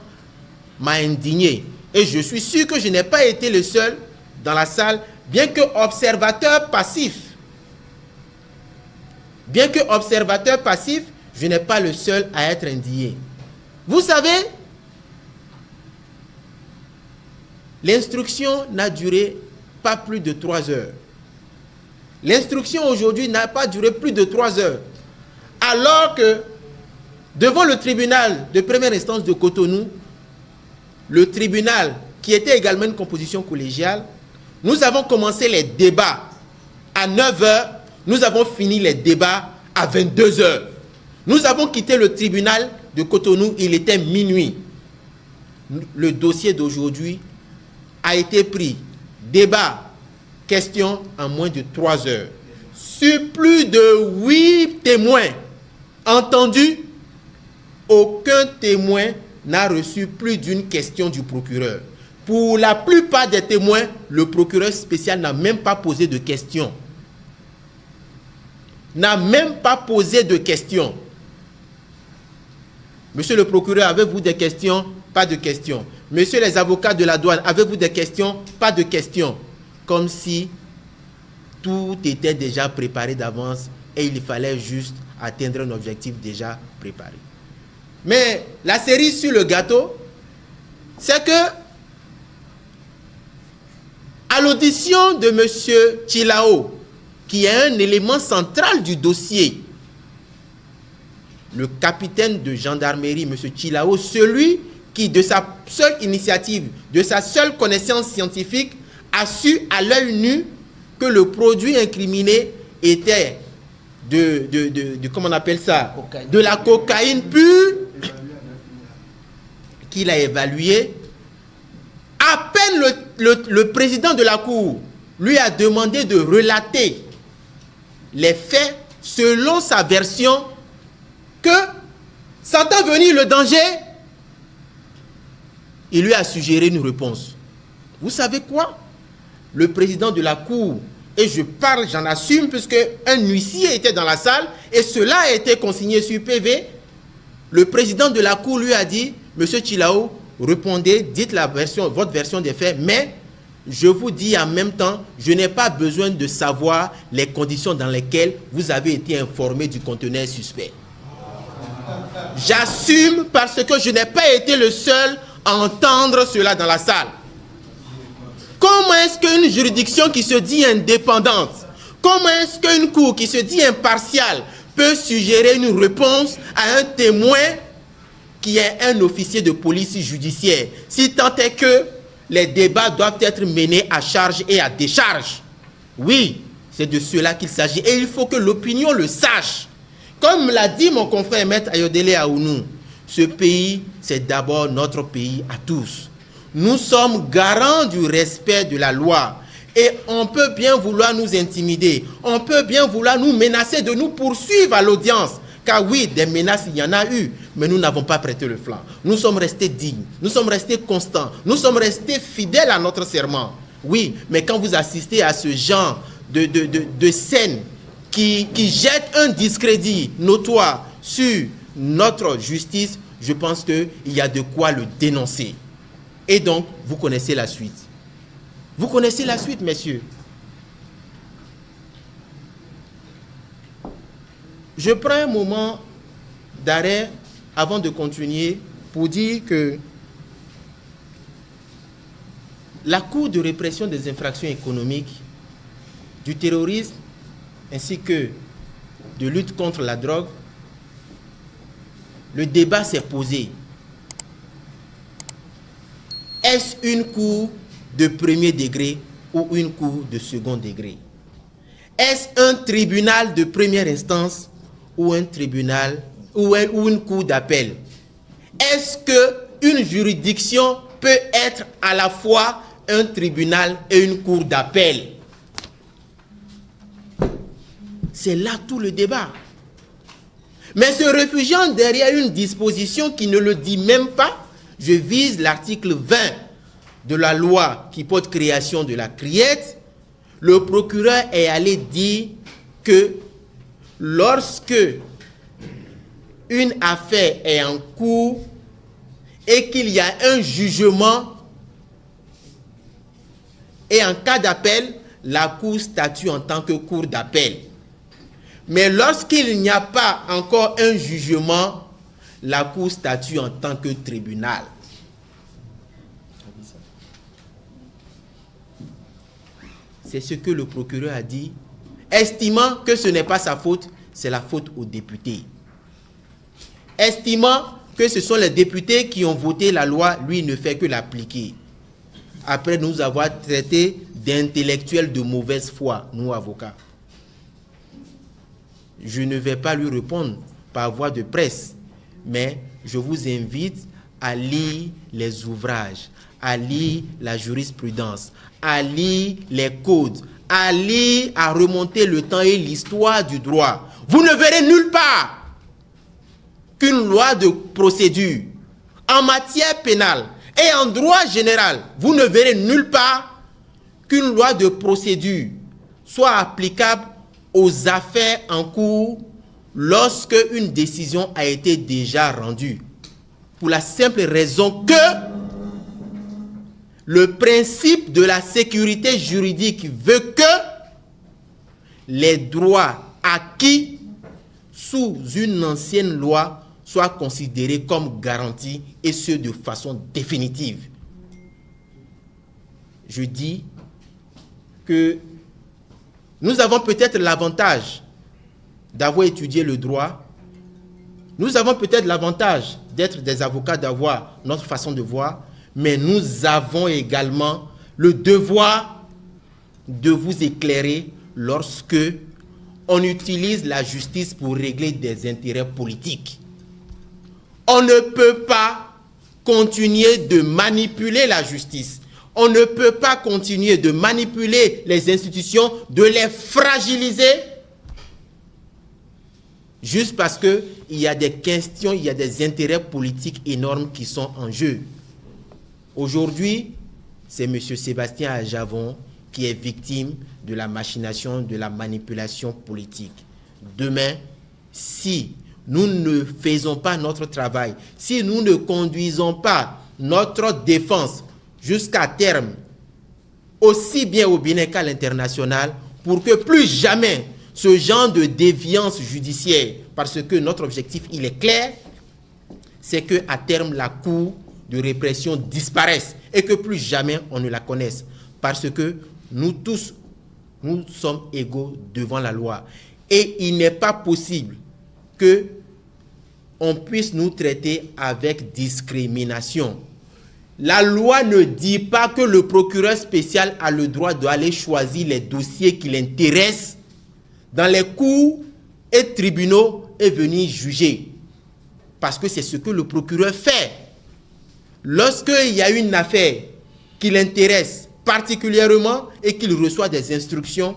m'a indigné. Et je suis sûr que je n'ai pas été le seul dans la salle, bien que observateur passif, je n'ai pas le seul à être indigné. Vous savez, l'instruction n'a duré pas plus de 3 heures. L'instruction aujourd'hui n'a pas duré plus de 3 heures. Alors que, devant le tribunal de première instance de Cotonou, le tribunal qui était également une composition collégiale, nous avons commencé les débats à 9 heures, nous avons fini les débats à 22 heures. Nous avons quitté le tribunal de Cotonou, il était minuit. Le dossier d'aujourd'hui a été pris, débat, question en moins de 3 heures. Sur plus de 8 témoins entendus, aucun témoin n'a reçu plus d'une question du procureur. Pour la plupart des témoins, le procureur spécial n'a même pas posé de questions. Monsieur le procureur, avez-vous des questions? Pas de questions. Monsieur les avocats de la douane, avez-vous des questions? Pas de questions. Comme si tout était déjà préparé d'avance et il fallait juste atteindre un objectif déjà préparé. Mais la cerise sur le gâteau, c'est que à l'audition de M. Chilao, qui est un élément central du dossier, le capitaine de gendarmerie, M. Chilao, celui qui, de sa seule initiative, de sa seule connaissance scientifique, a su à l'œil nu que le produit incriminé était comment on appelle ça, de la cocaïne pure, qu'il a évalué. À peine le président de la Cour lui a demandé de relater les faits selon sa version, que, sentant venir le danger, il lui a suggéré une réponse. Vous savez quoi? Le président de la Cour, et je parle, j'en assume, puisque un huissier était dans la salle, et cela a été consigné sur PV, le président de la Cour lui a dit, Monsieur Chilao, répondez, dites votre version des faits, mais je vous dis en même temps, je n'ai pas besoin de savoir les conditions dans lesquelles vous avez été informé du conteneur suspect. J'assume parce que je n'ai pas été le seul à entendre cela dans la salle. Comment est-ce qu'une juridiction qui se dit indépendante, comment est-ce qu'une cour qui se dit impartiale peut suggérer une réponse à un témoin qui est un officier de police judiciaire, si tant est que les débats doivent être menés à charge et à décharge? Oui, c'est de cela qu'il s'agit et il faut que l'opinion le sache. Comme l'a dit mon confrère Maître Ayodele Aounou, ce pays, c'est d'abord notre pays à tous. Nous sommes garants du respect de la loi et on peut bien vouloir nous intimider, on peut bien vouloir nous menacer de nous poursuivre à l'audience, car oui, des menaces, il y en a eu, mais nous n'avons pas prêté le flanc. Nous sommes restés dignes, nous sommes restés constants, nous sommes restés fidèles à notre serment. Oui, mais quand vous assistez à ce genre de scène qui jette un discrédit notoire sur notre justice, je pense qu'il y a de quoi le dénoncer. Et donc, vous connaissez la suite. Vous connaissez la suite, messieurs. Je prends un moment d'arrêt avant de continuer pour dire que la Cour de répression des infractions économiques, du terrorisme ainsi que de lutte contre la drogue, le débat s'est posé. Est-ce une cour de premier degré ou une cour de second degré? Est-ce un tribunal de première instance ou un tribunal ou une cour d'appel? Est-ce qu'une juridiction peut être à la fois un tribunal et une cour d'appel? C'est là tout le débat. Mais se réfugiant derrière une disposition qui ne le dit même pas, je vise l'article 20 de la loi qui porte création de la CRIET, le procureur est allé dire que lorsque une affaire est en cours et qu'il y a un jugement, et en cas d'appel, la Cour statue en tant que cour d'appel. Mais lorsqu'il n'y a pas encore un jugement, la Cour statue en tant que tribunal. C'est ce que le procureur a dit, estimant que ce n'est pas sa faute, c'est la faute aux députés. Estimant que ce sont les députés qui ont voté la loi, lui ne fait que l'appliquer. Après nous avoir traités d'intellectuels de mauvaise foi, nous avocats. Je ne vais pas lui répondre par voie de presse, mais je vous invite à lire les ouvrages, à lire la jurisprudence, à lire les codes, à lire, à remonter le temps et l'histoire du droit. Vous ne verrez nulle part qu'une loi de procédure en matière pénale et en droit général, vous ne verrez nulle part qu'une loi de procédure soit applicable aux affaires en cours lorsque une décision a été déjà rendue. Pour la simple raison que le principe de la sécurité juridique veut que les droits acquis sous une ancienne loi soient considérés comme garantis et ce de façon définitive. Je dis que nous avons peut-être l'avantage d'avoir étudié le droit. Nous avons peut-être l'avantage d'être des avocats, d'avoir notre façon de voir, mais nous avons également le devoir de vous éclairer lorsque on utilise la justice pour régler des intérêts politiques. On ne peut pas continuer de manipuler la justice. On ne peut pas continuer de manipuler les institutions, de les fragiliser, juste parce qu'il y a des questions, il y a des intérêts politiques énormes qui sont en jeu. Aujourd'hui, c'est M. Sébastien Aljavon qui est victime de la machination, de la manipulation politique. Demain, si nous ne faisons pas notre travail, si nous ne conduisons pas notre défense jusqu'à terme, aussi bien au Bénin qu'à l'international, pour que plus jamais ce genre de déviance judiciaire, parce que notre objectif, il est clair, c'est qu'à terme, la Cour de répression disparaisse et que plus jamais on ne la connaisse. Parce que nous tous, nous sommes égaux devant la loi. Et il n'est pas possible qu'on puisse nous traiter avec discrimination. La loi ne dit pas que le procureur spécial a le droit d'aller choisir les dossiers qui l'intéressent dans les cours et tribunaux et venir juger. Parce que c'est ce que le procureur fait. Lorsqu'il y a une affaire qui l'intéresse particulièrement et qu'il reçoit des instructions,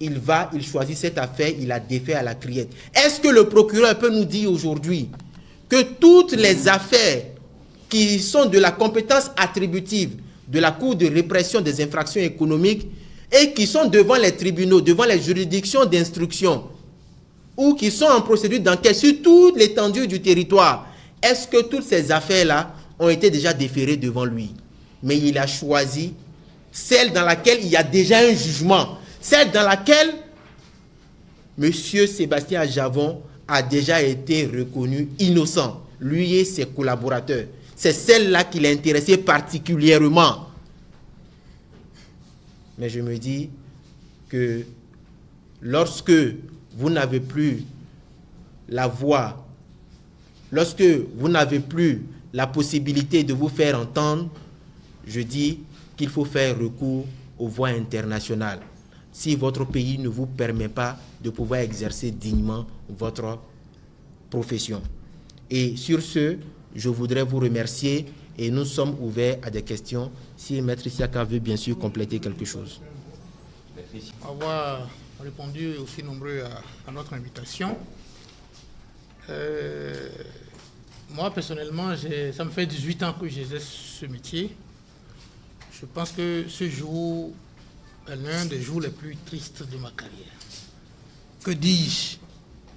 il choisit cette affaire, il la défait à la criette. Est-ce que le procureur peut nous dire aujourd'hui que toutes les affaires qui sont de la compétence attributive de la Cour de répression des infractions économiques et qui sont devant les tribunaux, devant les juridictions d'instruction ou qui sont en procédure d'enquête sur toute l'étendue du territoire, est-ce que toutes ces affaires-là ont été déjà déférées devant lui? Mais il a choisi celle dans laquelle il y a déjà un jugement, celle dans laquelle M. Sébastien Adjavon a déjà été reconnu innocent, lui et ses collaborateurs. C'est celle-là qui l'intéressait particulièrement. Mais je me dis que lorsque vous n'avez plus la voix, lorsque vous n'avez plus la possibilité de vous faire entendre, je dis qu'il faut faire recours aux voies internationales. Si votre pays ne vous permet pas de pouvoir exercer dignement votre profession. Et sur ce, je voudrais vous remercier et nous sommes ouverts à des questions. Si Maître Siaka veut bien sûr compléter quelque chose. Avoir répondu aussi nombreux à notre invitation. Moi, personnellement, ça me fait 18 ans que j'exerce ce métier. Je pense que ce jour est l'un des jours les plus tristes de ma carrière. Que dis-je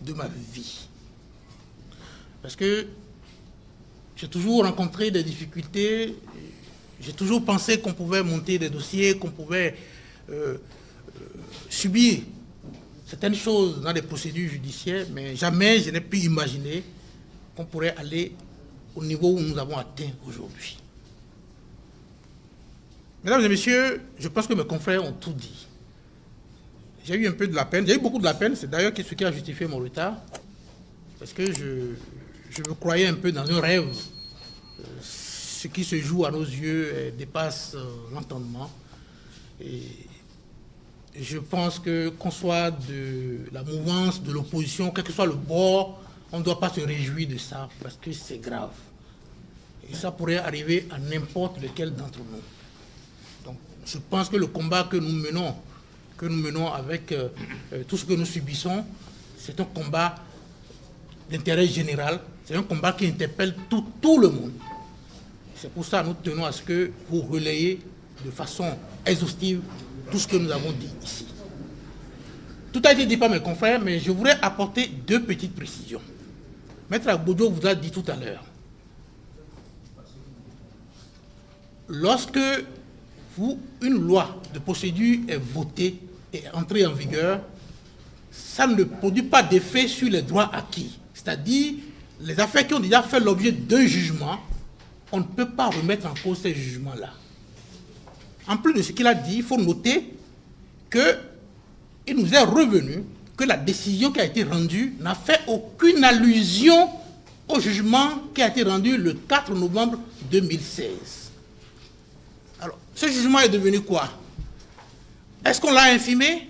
de ma vie? Parce que j'ai toujours rencontré des difficultés. J'ai toujours pensé qu'on pouvait monter des dossiers, qu'on pouvait subir certaines choses dans des procédures judiciaires, mais jamais je n'ai pu imaginer qu'on pourrait aller au niveau où nous avons atteint aujourd'hui. Mesdames et messieurs, je pense que mes confrères ont tout dit. J'ai eu un peu de la peine, j'ai eu beaucoup de la peine, c'est d'ailleurs ce qui a justifié mon retard, parce que je me croyais un peu dans un rêve. Ce qui se joue à nos yeux dépasse l'entendement. Et je pense que qu'on soit de la mouvance, de l'opposition, quel que soit le bord, on ne doit pas se réjouir de ça, parce que c'est grave. Et ça pourrait arriver à n'importe lequel d'entre nous. Donc, je pense que le combat que nous menons avec tout ce que nous subissons, c'est un combat d'intérêt général, c'est un combat qui interpelle tout le monde. C'est pour ça que nous tenons à ce que vous relayez de façon exhaustive tout ce que nous avons dit ici. Tout a été dit par mes confrères, mais je voudrais apporter deux petites précisions. Maître Agbojo vous a dit tout à l'heure, lorsque une loi de procédure est votée et entrée en vigueur, ça ne produit pas d'effet sur les droits acquis. C'est-à-dire, les affaires qui ont déjà fait l'objet d'un jugement, on ne peut pas remettre en cause ces jugements-là. En plus de ce qu'il a dit, il faut noter qu'il nous est revenu que la décision qui a été rendue n'a fait aucune allusion au jugement qui a été rendu le 4 novembre 2016. Alors, ce jugement est devenu quoi? Est-ce qu'on l'a infimé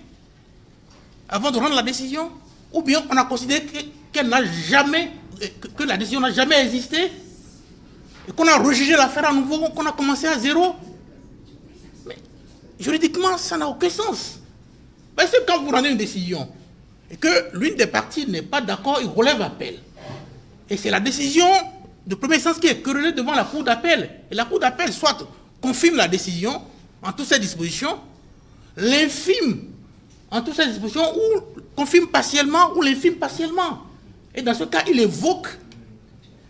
avant de rendre la décision? Ou bien on a considéré qu'elle n'a jamais, que la décision n'a jamais existé et qu'on a rejugé l'affaire à nouveau, qu'on a commencé à zéro? Mais juridiquement, ça n'a aucun sens. Parce que quand vous rendez une décision et que l'une des parties n'est pas d'accord, il relève appel. Et c'est la décision de première instance qui est querellée devant la cour d'appel. Et la cour d'appel soit confirme la décision en toutes ses dispositions, l'infime en toutes ses dispositions, ou confirme partiellement, ou l'infime partiellement. Et dans ce cas, il évoque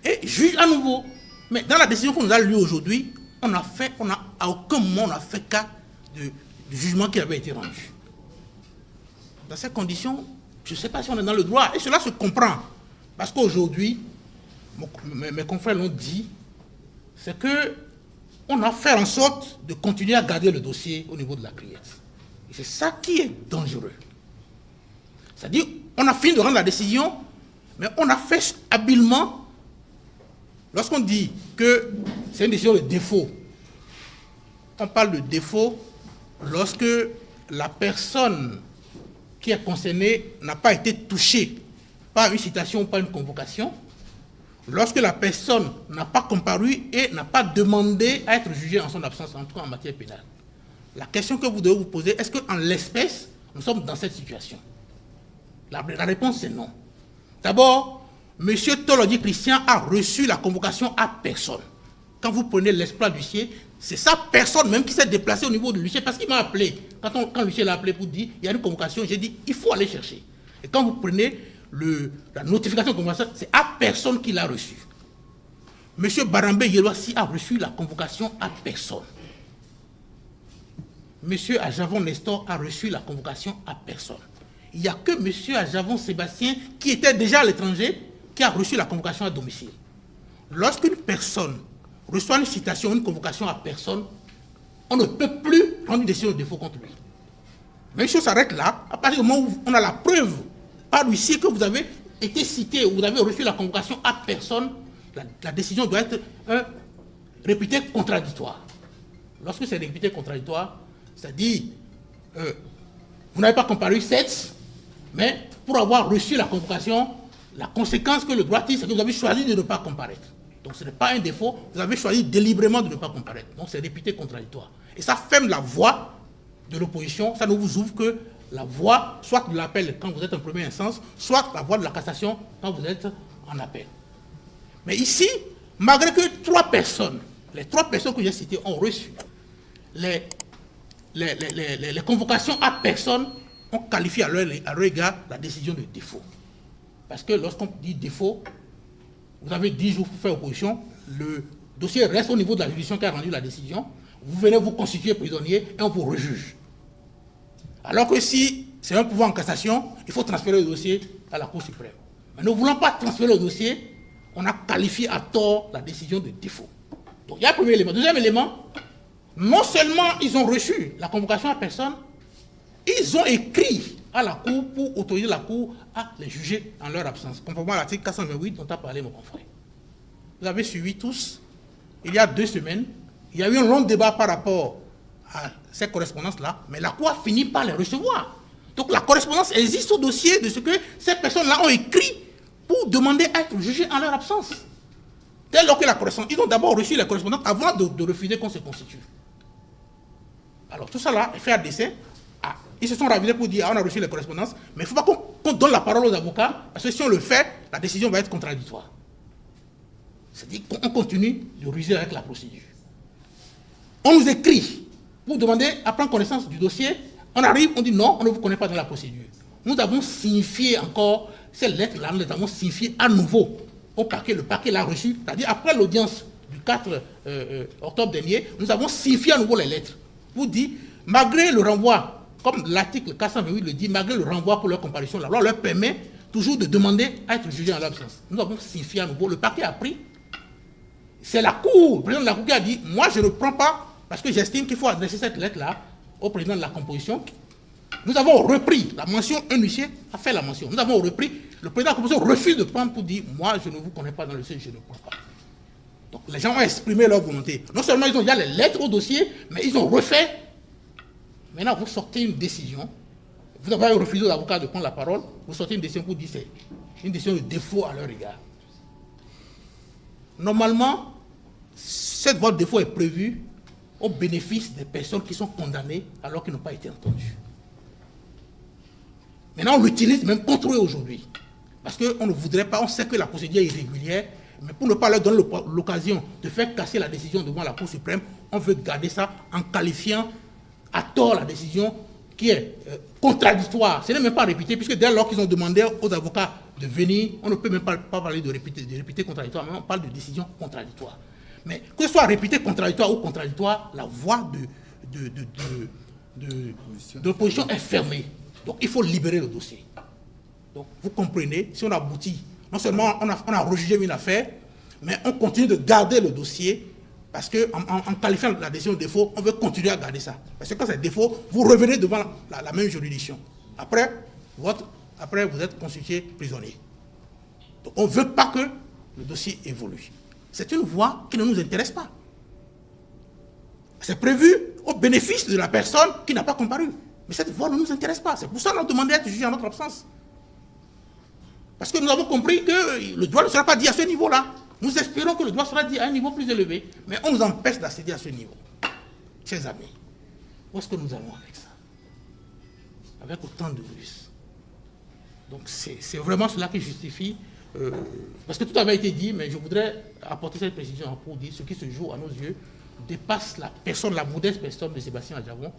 et juge à nouveau. Mais dans la décision qu'on nous a lue aujourd'hui, à aucun moment on n'a fait cas du jugement qui avait été rendu. Dans ces conditions, je ne sais pas si on est dans le droit. Et cela se comprend. Parce qu'aujourd'hui, mes confrères l'ont dit, c'est qu'on a fait en sorte de continuer à garder le dossier au niveau de la criette. Et c'est ça qui est dangereux. C'est-à-dire, on a fini de rendre la décision, mais on a fait habilement. Lorsqu'on dit que c'est une décision de défaut, on parle de défaut lorsque la personne qui est concernée n'a pas été touchée par une citation ou par une convocation, lorsque la personne n'a pas comparu et n'a pas demandé à être jugée en son absence, en tout cas en matière pénale. La question que vous devez vous poser, est-ce qu'en l'espèce, nous sommes dans cette situation? La réponse est non. D'abord, M. Tolodi Christian a reçu la convocation à personne. Quand vous prenez l'exploit de l'huissier, c'est sa personne même qui s'est déplacée au niveau de l'huissier, parce qu'il m'a appelé. Quand l'huissier l'a appelé pour dire, il y a une convocation, j'ai dit, il faut aller chercher. Et quand vous prenez la notification de convocation, c'est à personne qui l'a reçue. M. Barambé Yelwassi a reçu la convocation à personne. M. Ajavon Nestor a reçu la convocation à personne. Il n'y a que M. Ajavon Sébastien, qui était déjà à l'étranger, qui a reçu la convocation à domicile. Lorsqu'une personne reçoit une citation, une convocation à personne, on ne peut plus prendre une décision de défaut contre lui. Même chose s'arrête là, à partir du moment où on a la preuve par huissier que vous avez été cité, ou vous avez reçu la convocation à personne, la décision doit être réputée contradictoire. Lorsque c'est réputé contradictoire, c'est-à-dire vous n'avez pas comparu 7, mais pour avoir reçu la convocation, la conséquence que le droit tire, c'est que vous avez choisi de ne pas comparaître. Donc ce n'est pas un défaut, vous avez choisi délibérément de ne pas comparaître. Donc c'est réputé contradictoire. Et ça ferme la voie de l'opposition, ça ne vous ouvre que la voie, soit de l'appel quand vous êtes en première instance, soit la voie de la cassation quand vous êtes en appel. Mais ici, malgré que les 3 personnes que j'ai citées ont reçu les convocations à personne, ont qualifié à leur égard la décision de défaut. Parce que lorsqu'on dit défaut, vous avez 10 jours pour faire opposition, le dossier reste au niveau de la juridiction qui a rendu la décision, vous venez vous constituer prisonnier et on vous rejuge. Alors que si c'est un pouvoir en cassation, il faut transférer le dossier à la Cour suprême. Mais ne voulant pas transférer le dossier, on a qualifié à tort la décision de défaut. Donc il y a un premier élément. Deuxième élément, non seulement ils ont reçu la convocation à personne, ils ont écrit à la Cour pour autoriser la Cour à les juger en leur absence, conformément à l'article 428 dont a parlé mon confrère. Vous avez suivi tous, il y a 2 semaines, il y a eu un long débat par rapport à ces correspondances-là, mais la Cour a fini par les recevoir. Donc la correspondance existe au dossier de ce que ces personnes-là ont écrit pour demander à être jugées en leur absence. Dès lors que la correspondance, ils ont d'abord reçu la correspondance avant de refuser qu'on se constitue. Alors tout ça là est fait à dessein. Ils se sont ravisés pour dire on a reçu les correspondances, mais il ne faut pas qu'on donne la parole aux avocats, parce que si on le fait, la décision va être contradictoire. C'est-à-dire qu'on continue de ruser avec la procédure. On nous écrit pour demander à prendre connaissance du dossier. On arrive, on dit non, on ne vous connaît pas dans la procédure. Nous avons signifié encore ces lettres-là, nous les avons signifiées à nouveau au parquet. Le parquet l'a reçu, c'est-à-dire après l'audience du 4 octobre dernier, nous avons signifié à nouveau les lettres pour dire, malgré le renvoi, comme l'article 428 le dit, malgré le renvoi pour leur comparution, la loi leur permet toujours de demander à être jugé en l'absence. Nous avons signifié à nouveau, le parquet a pris. C'est la Cour, le président de la Cour qui a dit, moi je ne prends pas, parce que j'estime qu'il faut adresser cette lettre-là au président de la composition. Nous avons repris la mention, un huissier a fait la mention. Nous avons repris, le président de la composition refuse de prendre pour dire, moi je ne vous connais pas dans le dossier, je ne prends pas. Donc les gens ont exprimé leur volonté. Non seulement ils ont déjà les lettres au dossier, mais ils ont refait. Maintenant, vous sortez une décision, vous avez refusé aux avocats de prendre la parole, vous sortez une décision pour dire c'est une décision de défaut à leur égard. Normalement, cette voie de défaut est prévue au bénéfice des personnes qui sont condamnées alors qu'ils n'ont pas été entendues. Maintenant, on l'utilise même contre eux aujourd'hui. Parce qu'on ne voudrait pas, on sait que la procédure est irrégulière, mais pour ne pas leur donner l'occasion de faire casser la décision devant la Cour suprême, on veut garder ça en qualifiant à tort la décision qui est contradictoire. Ce n'est même pas répété, puisque dès lors qu'ils ont demandé aux avocats de venir, on ne peut même pas parler de répété contradictoire, mais on parle de décision contradictoire. Mais que ce soit répété contradictoire ou contradictoire, la voie de l'opposition est fermée. Donc il faut libérer le dossier. Donc vous comprenez, si on aboutit, non seulement on a rejugé une affaire, mais on continue de garder le dossier, parce qu'en qualifiant la décision de défaut, on veut continuer à garder ça. Parce que quand c'est défaut, vous revenez devant la même juridiction. Après, vous êtes constitué prisonnier. Donc on ne veut pas que le dossier évolue. C'est une voie qui ne nous intéresse pas. C'est prévu au bénéfice de la personne qui n'a pas comparu. Mais cette voie ne nous intéresse pas. C'est pour ça qu'on a demandé à être jugé en notre absence. Parce que nous avons compris que le droit ne sera pas dit à ce niveau-là. Nous espérons que le droit sera dit à un niveau plus élevé, mais on nous empêche d'accéder à ce niveau. Chers amis, où est-ce que nous allons avec ça? Avec autant de ruses. Donc c'est vraiment cela qui justifie, parce que tout avait été dit, mais je voudrais apporter cette précision pour dire ce qui se joue à nos yeux dépasse la personne, la modeste personne de Sébastien Adjavon,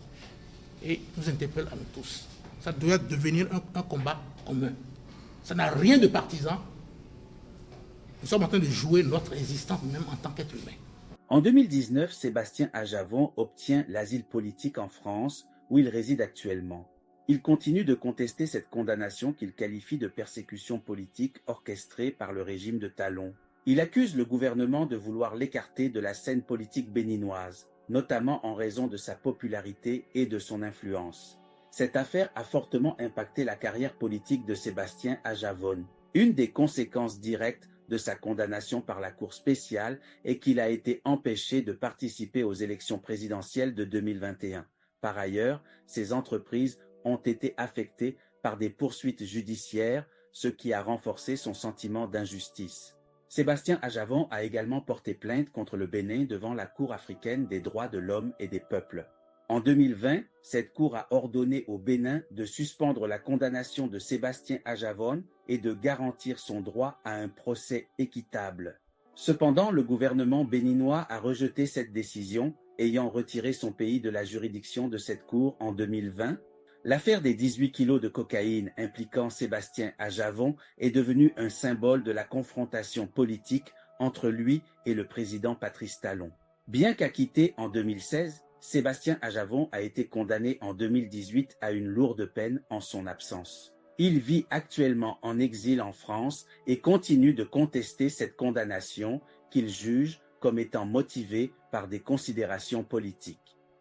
et nous interpelle à nous tous. Ça doit devenir un combat commun. Ça n'a rien de partisan. Nous sommes en train de jouer notre existence même en tant qu'être humain. En 2019, Sébastien Ajavon obtient l'asile politique en France, où il réside actuellement. Il continue de contester cette condamnation qu'il qualifie de persécution politique orchestrée par le régime de Talon. Il accuse le gouvernement de vouloir l'écarter de la scène politique béninoise, notamment en raison de sa popularité et de son influence. Cette affaire a fortement impacté la carrière politique de Sébastien Ajavon. Une des conséquences directes de sa condamnation par la Cour spéciale est qu'il a été empêché de participer aux élections présidentielles de 2021. Par ailleurs, ses entreprises ont été affectées par des poursuites judiciaires, ce qui a renforcé son sentiment d'injustice. Sébastien Ajavon a également porté plainte contre le Bénin devant la Cour africaine des droits de l'homme et des peuples. En 2020, cette cour a ordonné au Bénin de suspendre la condamnation de Sébastien Ajavon et de garantir son droit à un procès équitable. Cependant, le gouvernement béninois a rejeté cette décision, ayant retiré son pays de la juridiction de cette cour en 2020. L'affaire des 18 kilos de cocaïne impliquant Sébastien Ajavon est devenue un symbole de la confrontation politique entre lui et le président Patrice Talon. Bien qu'acquitté en 2016, Sébastien Ajavon a été condamné en 2018 à une lourde peine en son absence. Il vit actuellement en exil en France et continue de contester cette condamnation qu'il juge comme étant motivée par des considérations politiques.